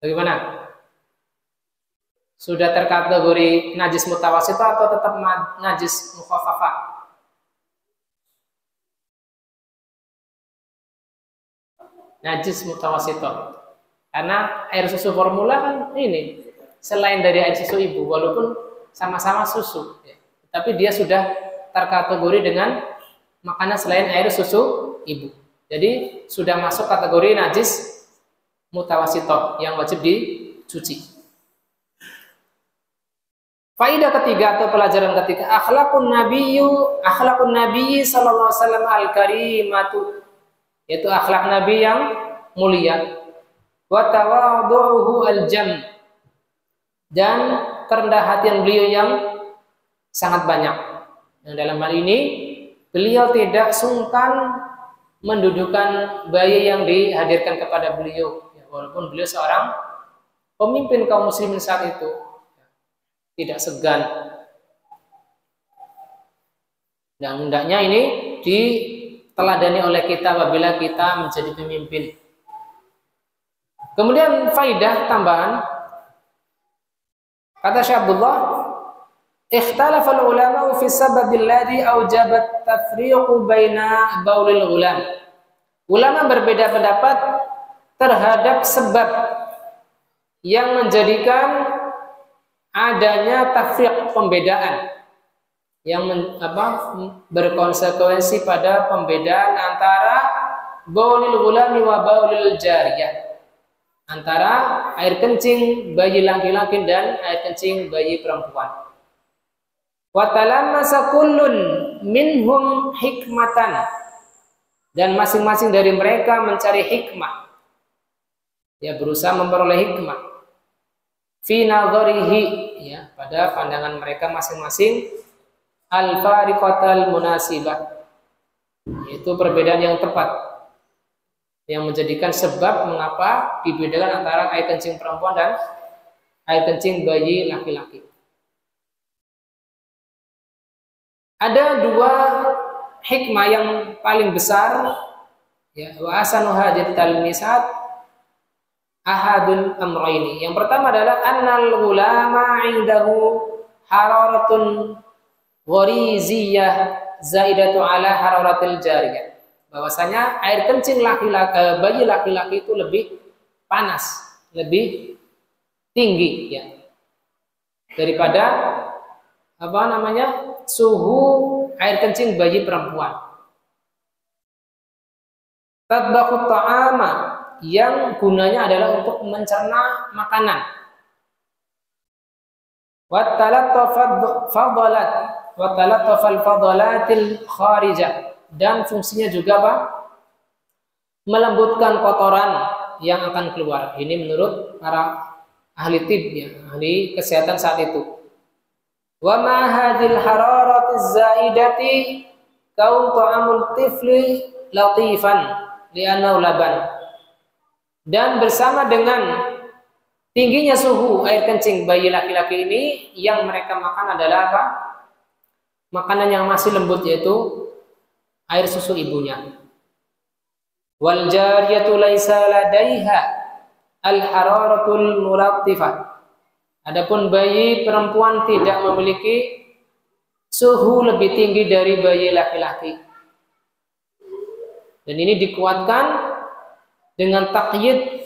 Bagaimana? Sudah terkategori najis mutawasithah atau tetap najis mukhaffafah? najis mutawasito. Karena air susu formula kan ini selain dari air susu ibu, walaupun sama-sama susu, ya, tapi dia sudah terkategori dengan makanan selain air susu ibu. Jadi sudah masuk kategori najis mutawasito yang wajib dicuci. Faedah ketiga atau pelajaran ketiga, akhlakun nabiyyi sallallahu alaihi wasallam al-karimatu, yaitu akhlak nabi yang mulia. Wa tawadhu'uhu al-jam, dan kerendah hatian beliau yang sangat banyak. Yang dalam hal ini beliau tidak sungkan mendudukan bayi yang dihadirkan kepada beliau, ya, walaupun beliau seorang pemimpin kaum muslimin saat itu, tidak segan. Dan hendaknya ini diteladani oleh kita apabila kita menjadi pemimpin. Kemudian faidah tambahan, kata Syekh Abdullah, ikhtalafa ulama fi sababil ladzi aujabat tafriqu baina baulil ghulam. Ulama berbeda pendapat terhadap sebab yang menjadikan adanya tafriq, pembedaan yang berkonsekuensi pada pembedaan antara baulil ghulami wa baulil jariyah, antara air kencing bayi laki-laki dan air kencing bayi perempuan. Wa talammasa kullun minhum hikmatan, dan masing-masing dari mereka mencari hikmah, ya, berusaha memperoleh hikmah fi nadharihi, ya, pada pandangan mereka masing-masing, al-fariqatal munasibah, yaitu perbedaan yang tepat yang menjadikan sebab mengapa dibedakan antara air kencing perempuan dan air kencing bayi laki-laki. Ada dua hikmah yang paling besar, ya, wa asanu hadit talmisat ahadul amrayni. Yang pertama adalah annal ulama indahu hararatun ghariziyah zaidatu ala hararatil jariyah. Bahwasanya air kencing bayi laki-laki itu lebih panas, lebih tinggi, ya, daripada suhu air kencing bayi perempuan. Tadbaqut ta'ama, yang gunanya adalah untuk mencerna makanan. Wa talattafal fadalatil kharijah, dan fungsinya juga melembutkan kotoran yang akan keluar. Ini menurut para ahli tib, ya, ahli kesehatan saat itu. Wa ma hadhil hararatiz zaidati kaun ta'amul tifli latifan li'annahu laban. Dan bersama dengan tingginya suhu air kencing bayi laki-laki ini, yang mereka makan adalah makanan yang masih lembut, yaitu air susu ibunya. Wal jariyatu laisa ladaiha al hararatul mulattifah. Adapun bayi perempuan tidak memiliki suhu lebih tinggi dari bayi laki-laki. Dan ini dikuatkan dengan taqyid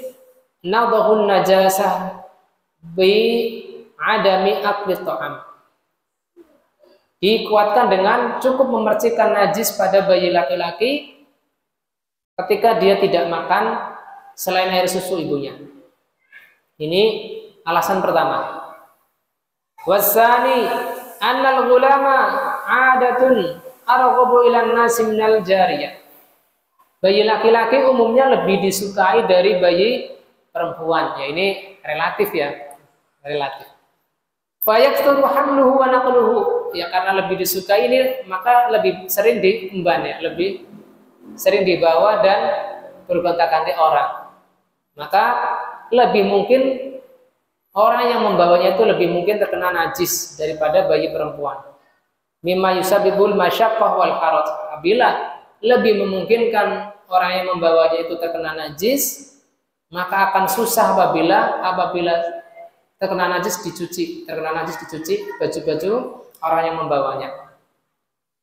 nadhahun najasah bi adami akli ta'am. Dikuatkan dengan cukup memercikkan najis pada bayi laki-laki ketika dia tidak makan selain air susu ibunya. Ini alasan pertama. Wasani annal ghulama adatun arghabu ilan nasi minal jariyah. Bayi laki-laki umumnya lebih disukai dari bayi perempuan. Ya, ini relatif, ya, relatif. Fayaktsuru hamluhu wa naqluhu, ya, karena lebih disukai ini maka lebih sering diemban, ya, lebih sering dibawa dan bergonta-ganti orang. Maka lebih mungkin orang yang membawanya itu lebih mungkin terkena najis daripada bayi perempuan. Mimma yusabibul masyaqqah wal haraj. Apabila lebih memungkinkan orang yang membawanya itu terkena najis, maka akan susah apabila terkena najis dicuci baju-baju orang yang membawanya.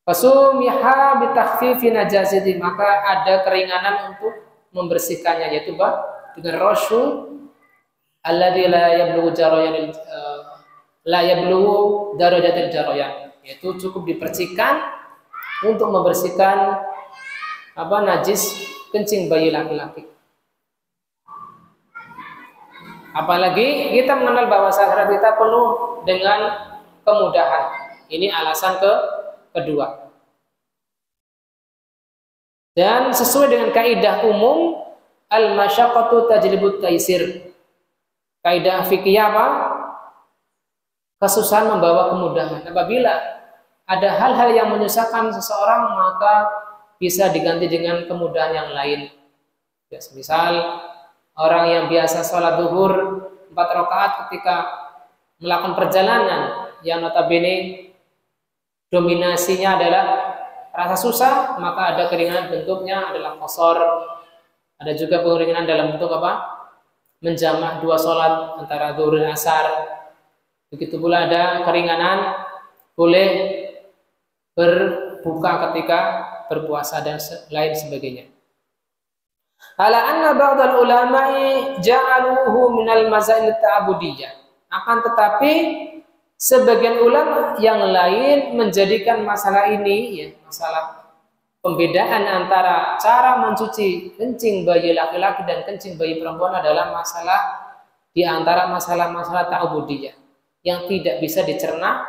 Fasumiha bitakhfifi najasati, maka ada keringanan untuk membersihkannya, yaitu dengan rasyu alladzi la yablughu jarayan la yablughu darajatil jarayan, yaitu cukup dipercikan untuk membersihkan najis kencing bayi laki-laki. Apalagi kita mengenal bahwa syarat kita penuh dengan kemudahan. Ini alasan kedua. Dan sesuai dengan kaidah umum al-masyaqqatu tajlibut taisir. Kaidah fikih apa? Kesusahan membawa kemudahan. Apabila ada hal-hal yang menyusahkan seseorang, maka bisa diganti dengan kemudahan yang lain. Ya, misal orang yang biasa sholat zuhur 4 rakaat ketika melakukan perjalanan yang notabene dominasinya adalah rasa susah, maka ada keringanan bentuknya adalah qashar. Ada juga keringanan dalam bentuk menjamak 2 sholat antara zuhur dan asar. Begitu pula ada keringanan boleh berbuka ketika berpuasa dan lain sebagainya. Ala anna ba'dal ulama'i ja'aluhu minal mazail ta'budiyah. Akan tetapi sebagian ulama yang lain menjadikan masalah ini, ya, masalah pembedaan antara cara mencuci kencing bayi laki-laki dan kencing bayi perempuan adalah masalah di antara masalah-masalah ta'budiyah yang tidak bisa dicerna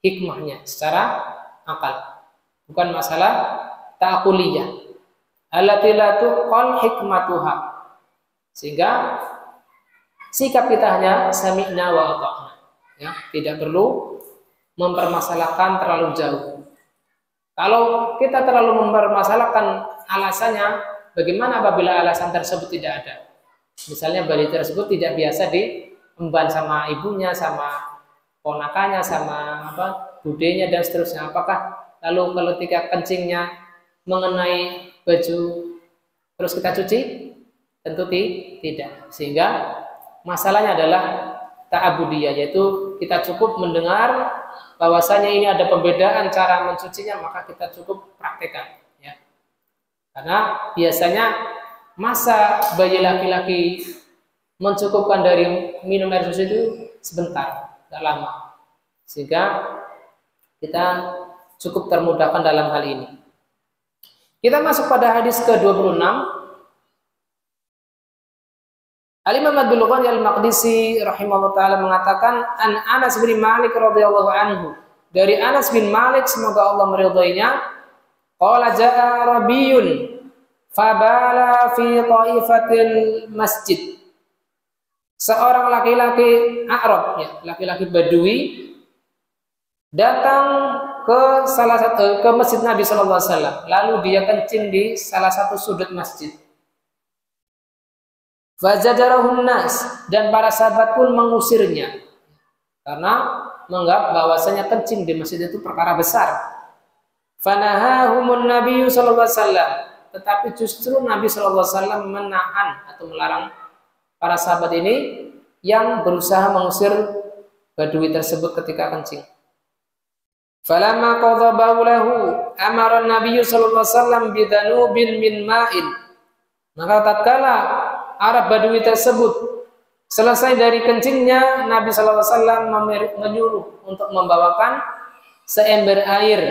hikmahnya secara akal. Bukan masalah ta'quliyah. Allati la tuqal hikmatuha. Sehingga sikap kita hanya sami'na wa ata'na. Ya, tidak perlu mempermasalahkan terlalu jauh. Kalau kita terlalu mempermasalahkan alasannya, bagaimana apabila alasan tersebut tidak ada? Misalnya bayi tersebut tidak biasa diemban sama ibunya, sama ponakannya, sama budenya dan seterusnya. Apakah lalu kalau ketika kencingnya mengenai baju terus kita cuci? Tentu tidak. Sehingga masalahnya adalah ta'abudiyah, yaitu kita cukup mendengar bahwasanya ini ada pembedaan cara mencucinya, maka kita cukup praktekkan, ya. Karena biasanya masa bayi laki-laki mencukupkan dari minum air susu itu sebentar, tidak lama, sehingga kita cukup termudahkan dalam hal ini. Kita masuk pada hadis ke-26. Al-Imam Abdul Ghani Al-Maqdisi rahimahullah ta'ala mengatakan, an Anas bin Malik radhiyallahu anhu, dari Anas bin Malik semoga Allah meridhoinya, qala ja'a rabiyyun fabala fi ta'ifatil masjid. Seorang laki-laki Arab, ya, laki-laki Badui datang ke masjid Nabi sallallahu alaihi wasallam, lalu dia kencing di salah satu sudut masjid. Fazajarahun nas, dan para sahabat pun mengusirnya karena menganggap bahwasanya kencing di masjid itu perkara besar. Fanahahumun Nabi sallallahu alaihi wasallam, tetapi justru Nabi sallallahu alaihi wasallam menahan atau melarang para sahabat ini yang berusaha mengusir Badui tersebut ketika kencing. Falamma qadhabahu lahu amara Nabi sallallahu alaihi wasallam bidanubin min ma'in. Maka tatkala Arab Badui tersebut selesai dari kencingnya, Nabi sallallahu alaihi wasallam menyuruh untuk membawakan seember air.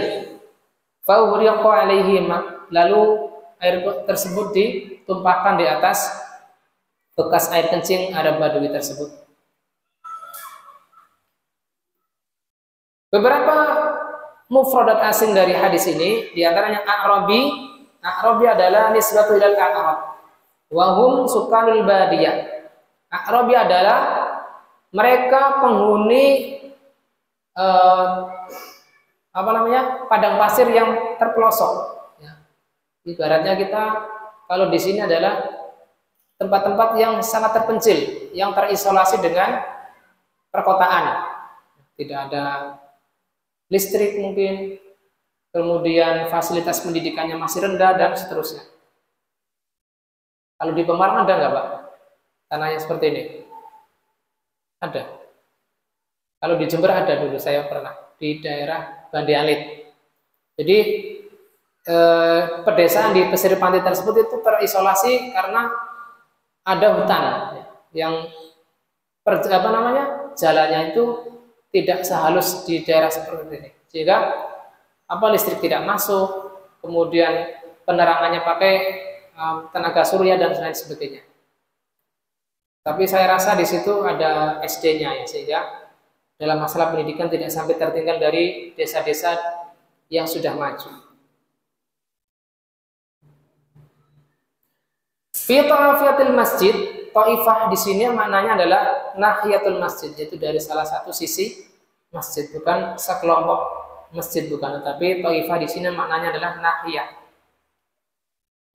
Fa uhriqa alaihi, lalu air tersebut ditumpahkan di atas bekas air kencing Arab Badui tersebut. Beberapa mufradat asing dari hadis ini, diantaranya A'rabi. A'rabi adalah nisbatu ilal A'rab, wahum sukanul badiyah. A'rabi adalah mereka penghuni padang pasir yang terpelosok. Ya. Ibaratnya kita kalau di sini adalah tempat-tempat yang sangat terpencil, yang terisolasi dengan perkotaan. Tidak ada listrik mungkin, kemudian fasilitas pendidikannya masih rendah dan seterusnya. Kalau di Pemalang ada nggak, Pak? Tanahnya seperti ini? Ada. Kalau di Jember ada, dulu saya pernah di daerah Bandi Alit. Jadi pedesaan di pesisir pantai tersebut itu terisolasi karena ada hutan yang jalannya itu tidak sehalus di daerah seperti ini, sehingga listrik tidak masuk, kemudian penerangannya pakai tenaga surya dan lain sebagainya. Tapi saya rasa di situ ada SD-nya ya, sehingga dalam masalah pendidikan tidak sampai tertinggal dari desa-desa yang sudah maju. Fi ta'afiyatil masjid, ta'ifah di sini maknanya adalah nahiyatul masjid, yaitu dari salah satu sisi masjid, bukan sekelompok masjid, bukan, tetapi ta'ifah di sini maknanya adalah nahiyah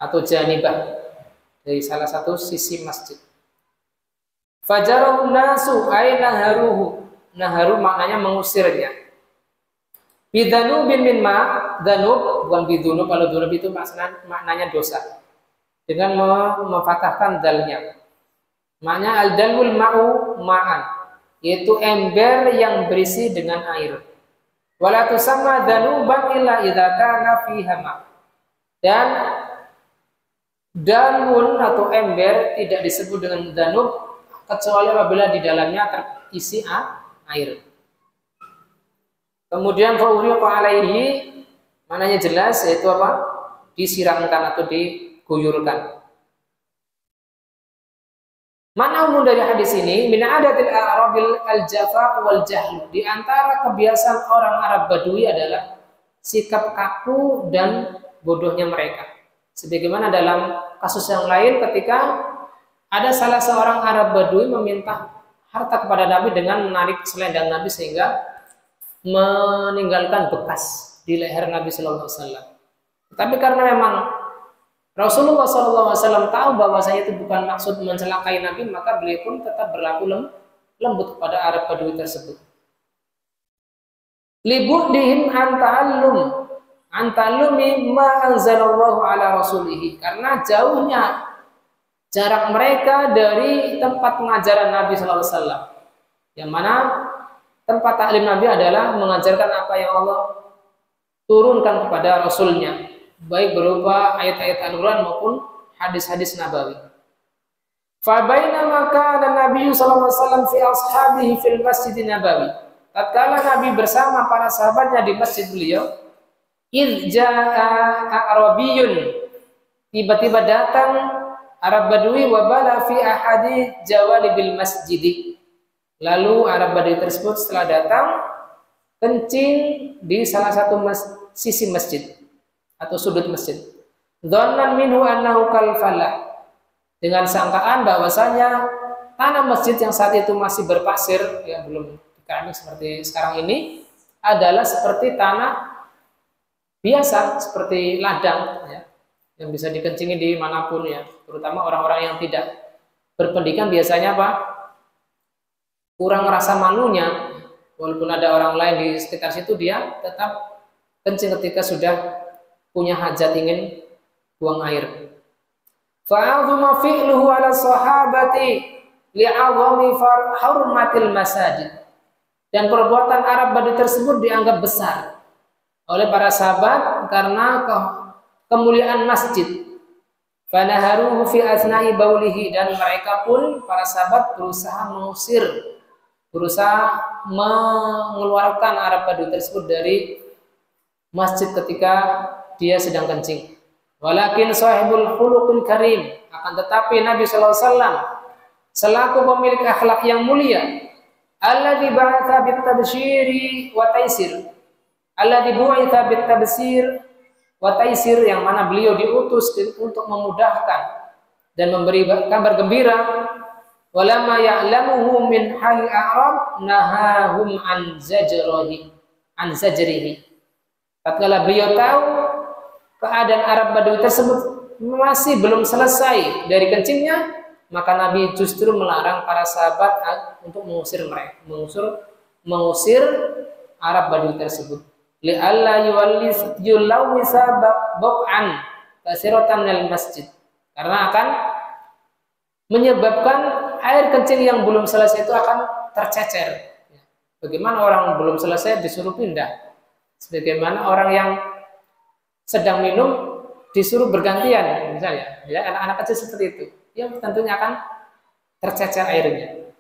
atau janibah, dari salah satu sisi masjid. Fajarahu nasu ay naharuhu. Naharu maknanya mengusirnya. Bidanubin min ma, danub bukan bidunub, kalau dunub itu maknanya dosa. Dengan memfathahkan dalnya. Maknanya al-dalwul ma'u ma'an, yaitu ember yang berisi dengan air. Wala tusamma danuban illa idza kana fiha ma. Dan dalwun atau ember tidak disebut dengan danub kecuali apabila di dalamnya terisi air. Kemudian fa'uriqa alaihi, maknanya jelas, yaitu apa? Disiramkan atau diguyurkan. Mana umum dari hadis ini? Min adatil a'rabil al-jafa wal jahl. Di antara kebiasaan orang Arab Badui adalah sikap kaku dan bodohnya mereka. Sebagaimana dalam kasus yang lain ketika ada salah seorang Arab Badui meminta harta kepada Nabi dengan menarik selendang Nabi sehingga meninggalkan bekas di leher Nabi Sallallahu Alaihi Wasallam. Tapi karena memang Rasulullah Sallallahu Alaihi Wasallam tahu bahwasanya itu bukan maksud mencelakai Nabi, maka beliau pun tetap berlaku lembut kepada Arab Badui tersebut. Libudihim anta'allumi ma anzalallahu ala rasulihi, karena jauhnya jarak mereka dari tempat pengajaran Nabi Sallallahu Alaihi Wasallam, yang mana tempat taklim Nabi adalah mengajarkan apa yang Allah turunkan kepada Rasulnya, baik berupa ayat-ayat Al-Quran maupun hadis-hadis Nabawi. Fa bainama kana Nabi Sallallahu Alaihi Wasallam fi ashabihi fil Masjid Nabawi, tatkala Nabi bersama para sahabatnya di masjid beliau, idz jaa a'rabiyyun, tiba-tiba datang Arab Badui wabala fi ahadi jawalibil masjid. Lalu Arab Badui tersebut setelah datang kencing di salah satu sisi masjid atau sudut masjid. Dhannan minhu annahu kal falah, dengan sangkaan bahwasanya tanah masjid yang saat itu masih berpasir, ya belum dikeramik seperti sekarang ini, adalah seperti tanah biasa, seperti ladang ya, yang bisa dikencingi di manapun ya, terutama orang-orang yang tidak berpendidikan biasanya apa? Kurang rasa malunya, walaupun ada orang lain di sekitar situ, dia tetap kencing ketika sudah punya hajat ingin buang air. Fa'adhuma fi'luhu ala sahabati li'azami hurmatil masajid. Dan perbuatan Arab Badui tersebut dianggap besar oleh para sahabat karena kemuliaan masjid. Fanaharuhu fi asna'i baulihi, dan mereka pun para sahabat berusaha mengeluarkan Arab Badui tersebut dari masjid ketika dia sedang kencing. Walakin sahibul khuluqil karim, akan tetapi Nabi sallallahu alaihi wasallam selaku pemilik akhlak yang mulia, alladzi ba'atsa bit-tabsyiri wa taisir, alladzi bu'itsa bit-tabsyir wa taisir, yang mana beliau diutus untuk memudahkan dan memberi kabar gembira. Walamma ya'lamuhu min hal a'rab nahahum an zajrihi. Tatkala beliau tahu keadaan Arab Badui tersebut masih belum selesai dari kencingnya, maka Nabi justru melarang para sahabat untuk mengusir mereka, mengusir Arab Badui tersebut. Li'alla yulawisa baq'an kasiratan al masjid, karena akan menyebabkan air kencing yang belum selesai itu akan tercecer. Bagaimana orang belum selesai disuruh pindah? Sebagaimana orang yang sedang minum disuruh bergantian misalnya, ya anak-anak kecil seperti itu, ya tentunya akan tercecer airnya.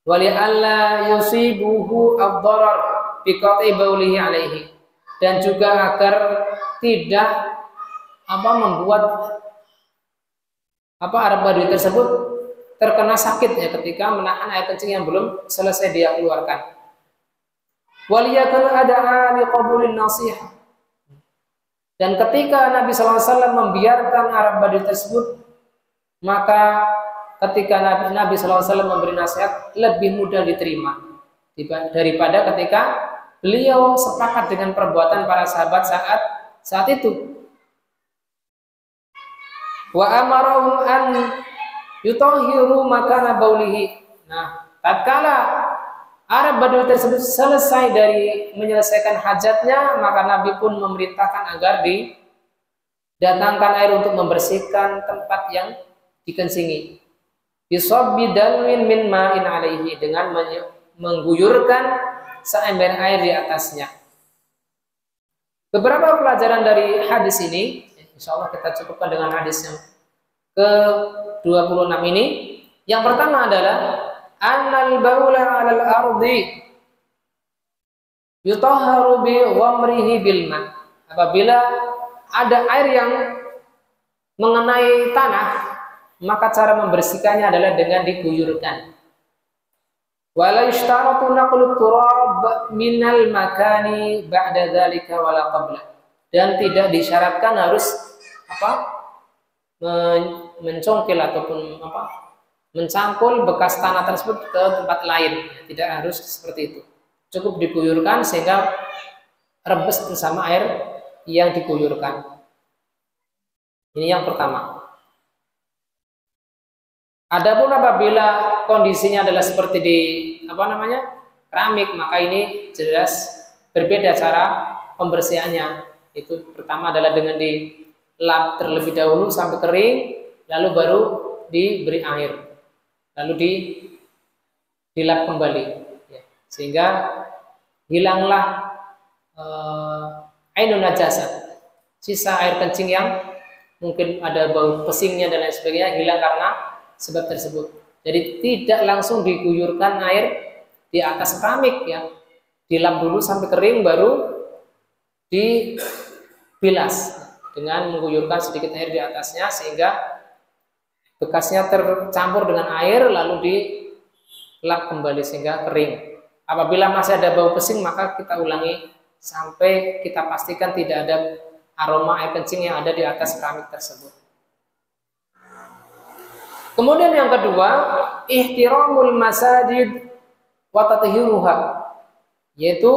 Wali alla yusibuhu ad-darar bi qati baulihi alaihi, dan juga agar tidak membuat Arab Badui tersebut terkena sakit ya ketika menahan air kencing yang belum selesai dia keluarkan. Waliyakun ada'a liqabulin nasihah, dan ketika Nabi SAW membiarkan Arab Badui tersebut, maka ketika Nabi SAW memberi nasihat lebih mudah diterima daripada ketika beliau sepakat dengan perbuatan para sahabat saat itu. Wa amarahum an yutahhiru makana baulihi. Nah, tatkala Arab Badui tersebut selesai dari menyelesaikan hajatnya, maka Nabi pun memerintahkan agar didatangkan air untuk membersihkan tempat yang dikencingi. Bisabbi dalwin min ma'in alaihi, dengan mengguyurkan seember air di atasnya. Beberapa pelajaran dari hadis ini, insya Allah kita cukupkan dengan hadis yang ke-26 ini. Yang pertama adalah annal baula 'alal ardi yutahharu bi ghamrihi bil ma. Apabila ada air yang mengenai tanah, maka cara membersihkannya adalah dengan diguyurkan. Wala yushtaratu naqlut turab minal makani ba'da dzalika wala qabla. Dan tidak disyaratkan harus mencongkel ataupun mencangkul bekas tanah tersebut ke tempat lain. Tidak harus seperti itu. Cukup diguyurkan sehingga rebes bersama air yang diguyurkan. Ini yang pertama. Adapun apabila kondisinya adalah seperti di keramik, maka ini jelas berbeda cara pembersihannya. Itu pertama adalah dengan dilap terlebih dahulu sampai kering, lalu baru diberi air, lalu dilap kembali, ya, sehingga hilanglah ainun najasah, sisa air kencing yang mungkin ada bau pesingnya dan lain sebagainya, hilang karena sebab tersebut. Jadi tidak langsung diguyurkan air di atas keramik, ya, dilap dulu sampai kering baru dibilas dengan mengguyurkan sedikit air di atasnya sehingga bekasnya tercampur dengan air, lalu dilap kembali sehingga kering. Apabila masih ada bau pesing, maka kita ulangi sampai kita pastikan tidak ada aroma air kencing yang ada di atas keramik tersebut. Kemudian yang kedua, ihtiramul masajid wa tathiruha, yaitu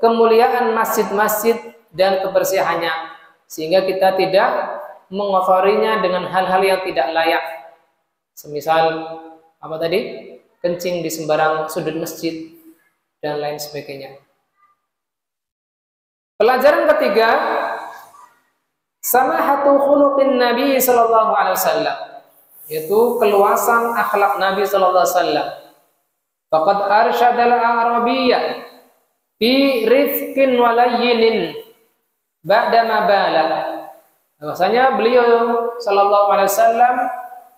kemuliaan masjid-masjid dan kebersihannya, sehingga kita tidak mengotorinya dengan hal-hal yang tidak layak. Semisal kencing di sembarang sudut masjid dan lain sebagainya. Pelajaran ketiga, samahatu khuluqin Nabi sallallahu alaihi wasallam, yaitu keluasan akhlak Nabi sallallahu alaihi wasallam. Faqad arsyadal arabiyya bi rifqin walayyinin ba'da ma balagha. Bahwasanya beliau sallallahu alaihi wasallam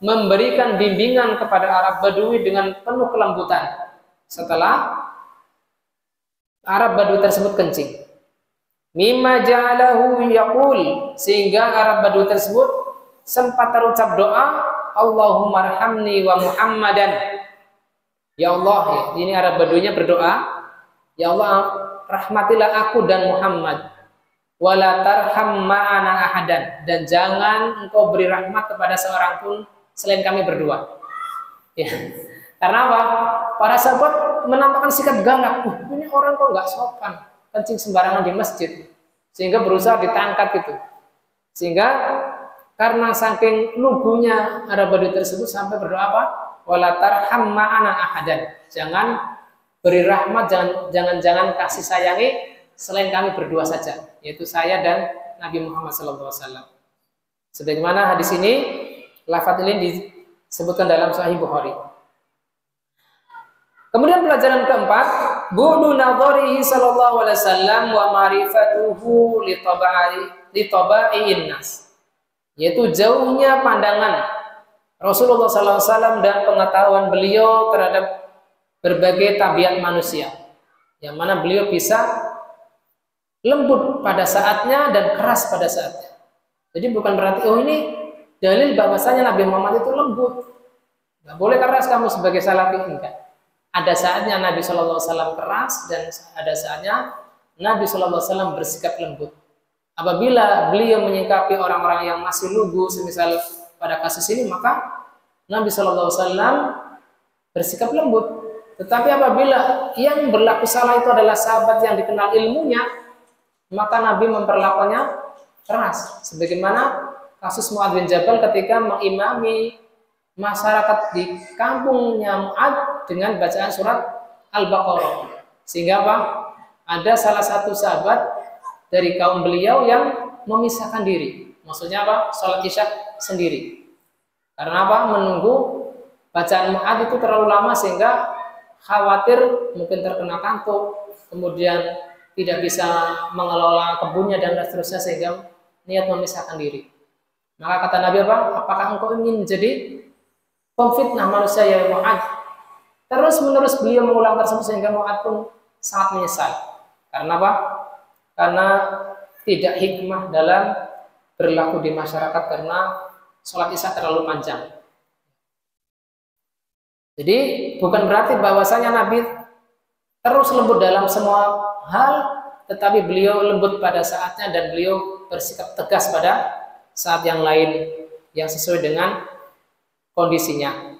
memberikan bimbingan kepada Arab Badui dengan penuh kelembutan setelah Arab Badui tersebut kencing. Mimma ja'alahu yaqul, sehingga Arab Badui tersebut sempat terucap doa, Allahumma arhamni wa Muhammadan. Ya Allah, ini Arab Baduinya berdoa, ya Allah rahmatilah aku dan Muhammad. Wala tarham ma'ana ahadan, dan jangan engkau beri rahmat kepada seorang pun selain kami berdua. Ya. Karena apa? Para sahabat menampakkan sikap galak. Ini orang kok nggak sopan, kencing sembarangan di masjid, sehingga berusaha ditangkap itu. Sehingga karena saking lugunya Arab Badui tersebut sampai berdoa apa? Wala tarham ma'ana ahadan. Jangan beri rahmat, jangan kasih sayangi selain kami berdua saja, yaitu saya dan Nabi Muhammad SAW. Sebagaimana hadis ini, lafaz ini disebutkan dalam Sahih Bukhari. Kemudian pelajaran keempat, bu'du nadharihi sallallahu alaihi wasallam wa ma'rifatuhu li li tabai'in nas, yaitu jauhnya pandangan Rasulullah SAW dan pengetahuan beliau terhadap berbagai tabiat manusia, yang mana beliau bisa lembut pada saatnya dan keras pada saatnya. Jadi bukan berarti oh ini dalil bahwasanya Nabi Muhammad itu lembut, nggak boleh keras kamu sebagai salafi, enggak. Ada saatnya Nabi SAW keras dan ada saatnya Nabi SAW bersikap lembut. Apabila beliau menyikapi orang-orang yang masih lugu, semisal pada kasus ini, maka Nabi SAW bersikap lembut. Tetapi apabila yang berlaku salah itu adalah sahabat yang dikenal ilmunya, maka Nabi memperlakukannya keras. Sebagaimana kasus Mu'adz bin Jabal ketika mengimami masyarakat di kampungnya Mu'adz dengan bacaan surat Al-Baqarah. Sehingga apa? Ada salah satu sahabat dari kaum beliau yang memisahkan diri. Maksudnya apa? Sholat isya sendiri. Karena apa? Menunggu bacaan Mu'adz itu terlalu lama sehingga khawatir mungkin terkena kantuk, kemudian tidak bisa mengelola kebunnya dan seterusnya, sehingga niat memisahkan diri. Maka kata Nabi apa? Apakah engkau ingin menjadi pemfitnah manusia ya Mu'adz? Terus menerus beliau mengulang tersebut sehingga Mu'adz pun sangat menyesal. Karena apa? Karena tidak hikmah dalam berlaku di masyarakat karena sholat isya terlalu panjang. Jadi bukan berarti bahwasanya Nabi terus lembut dalam semua hal, tetapi beliau lembut pada saatnya dan beliau bersikap tegas pada saat yang lain yang sesuai dengan kondisinya.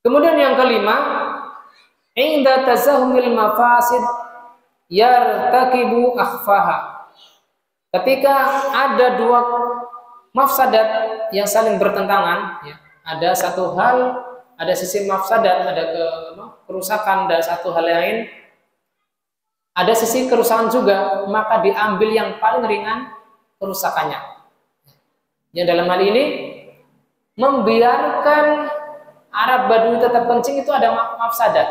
Kemudian yang kelima, inda tazahumil mafasid yartakibu akhfaha. Ketika ada dua mafsadat yang saling bertentangan, ya, ada satu hal, ada sisi mafsadat, ada kerusakan, dan satu hal lain ada sisi kerusakan juga, maka diambil yang paling ringan kerusakannya. Yang dalam hal ini membiarkan Arab Badui tetap kencing itu ada mafsadat.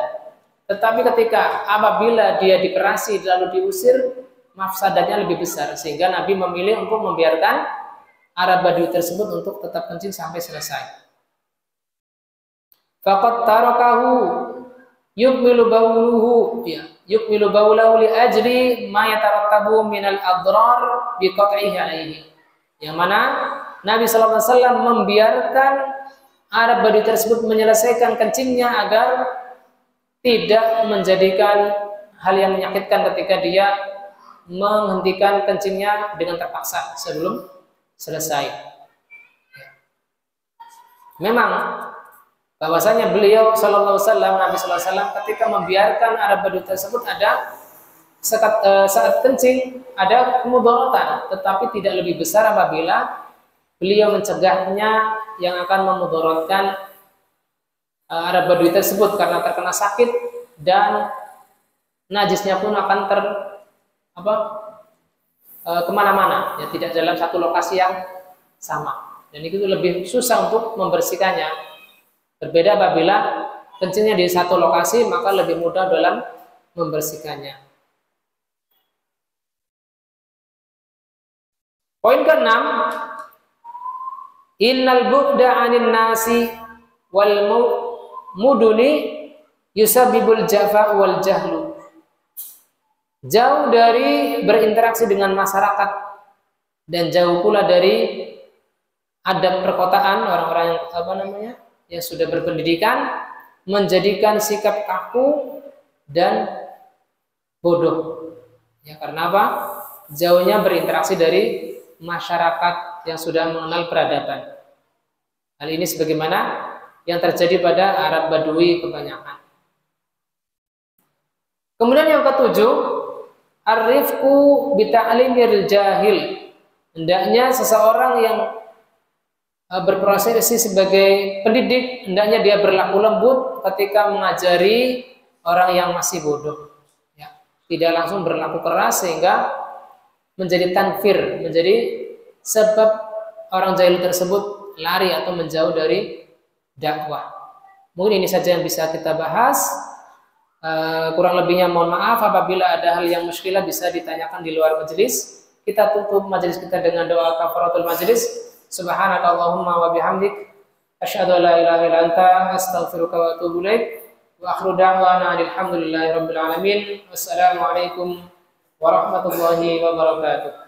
Tetapi ketika apabila dia dikerasi lalu diusir, mafsadatnya lebih besar, sehingga Nabi memilih untuk membiarkan Arab Badui tersebut untuk tetap kencing sampai selesai. Faqad tarakahu yukmilu bawluhu, ya, yukmilu bawlahu li ajli ma yatarattabu minal adrar bi qat'ihi alaihi. Yang mana Nabi sallallahu alaihi wasallam membiarkan Arab Badui tersebut menyelesaikan kencingnya agar tidak menjadikan hal yang menyakitkan ketika dia menghentikan kencingnya dengan terpaksa sebelum selesai. Memang bahwasanya beliau sallallahu alaihi wasallam, Nabi sallallahu alaihi wasallam ketika membiarkan Arab Badui tersebut ada saat kencing ada kemudaratan, tetapi tidak lebih besar apabila beliau mencegahnya yang akan memudaratkan Arab Badui tersebut karena terkena sakit dan najisnya pun akan kemana-mana, ya, tidak dalam satu lokasi yang sama, dan itu lebih susah untuk membersihkannya. Berbeda apabila kencingnya di satu lokasi, maka lebih mudah dalam membersihkannya. Poin ke-6, innal bu'da 'anil nasi wal muduni yusabibul jafa wal jahlu. Jauh dari berinteraksi dengan masyarakat dan jauh pula dari adab perkotaan, orang-orang yang yang sudah berpendidikan menjadikan sikap kaku dan bodoh. Ya, karena apa? Jauhnya berinteraksi dari masyarakat yang sudah mengenal peradaban. Hal ini sebagaimana yang terjadi pada Arab Badui kebanyakan. Kemudian yang ketujuh, ar-rifqu bi ta'limil jahil. Hendaknya seseorang yang berprofesi sebagai pendidik, hendaknya dia berlaku lembut ketika mengajari orang yang masih bodoh, ya. Tidak langsung berlaku keras sehingga menjadi tanfir, menjadi sebab orang jahil tersebut lari atau menjauh dari dakwah. Mungkin ini saja yang bisa kita bahas. Kurang lebihnya mohon maaf apabila ada hal yang muskilah bisa ditanyakan di luar majelis. kita tutup majelis kita dengan doa kafaratul majelis. Subhanakallahumma wa bihamdik asyhadu an la ilaha illa anta astaghfiruka wa atubu ilaik. Wa akhiru da'wana alhamdulillahi rabbil alamin. Wassalamualaikum warahmatullahi wabarakatuh.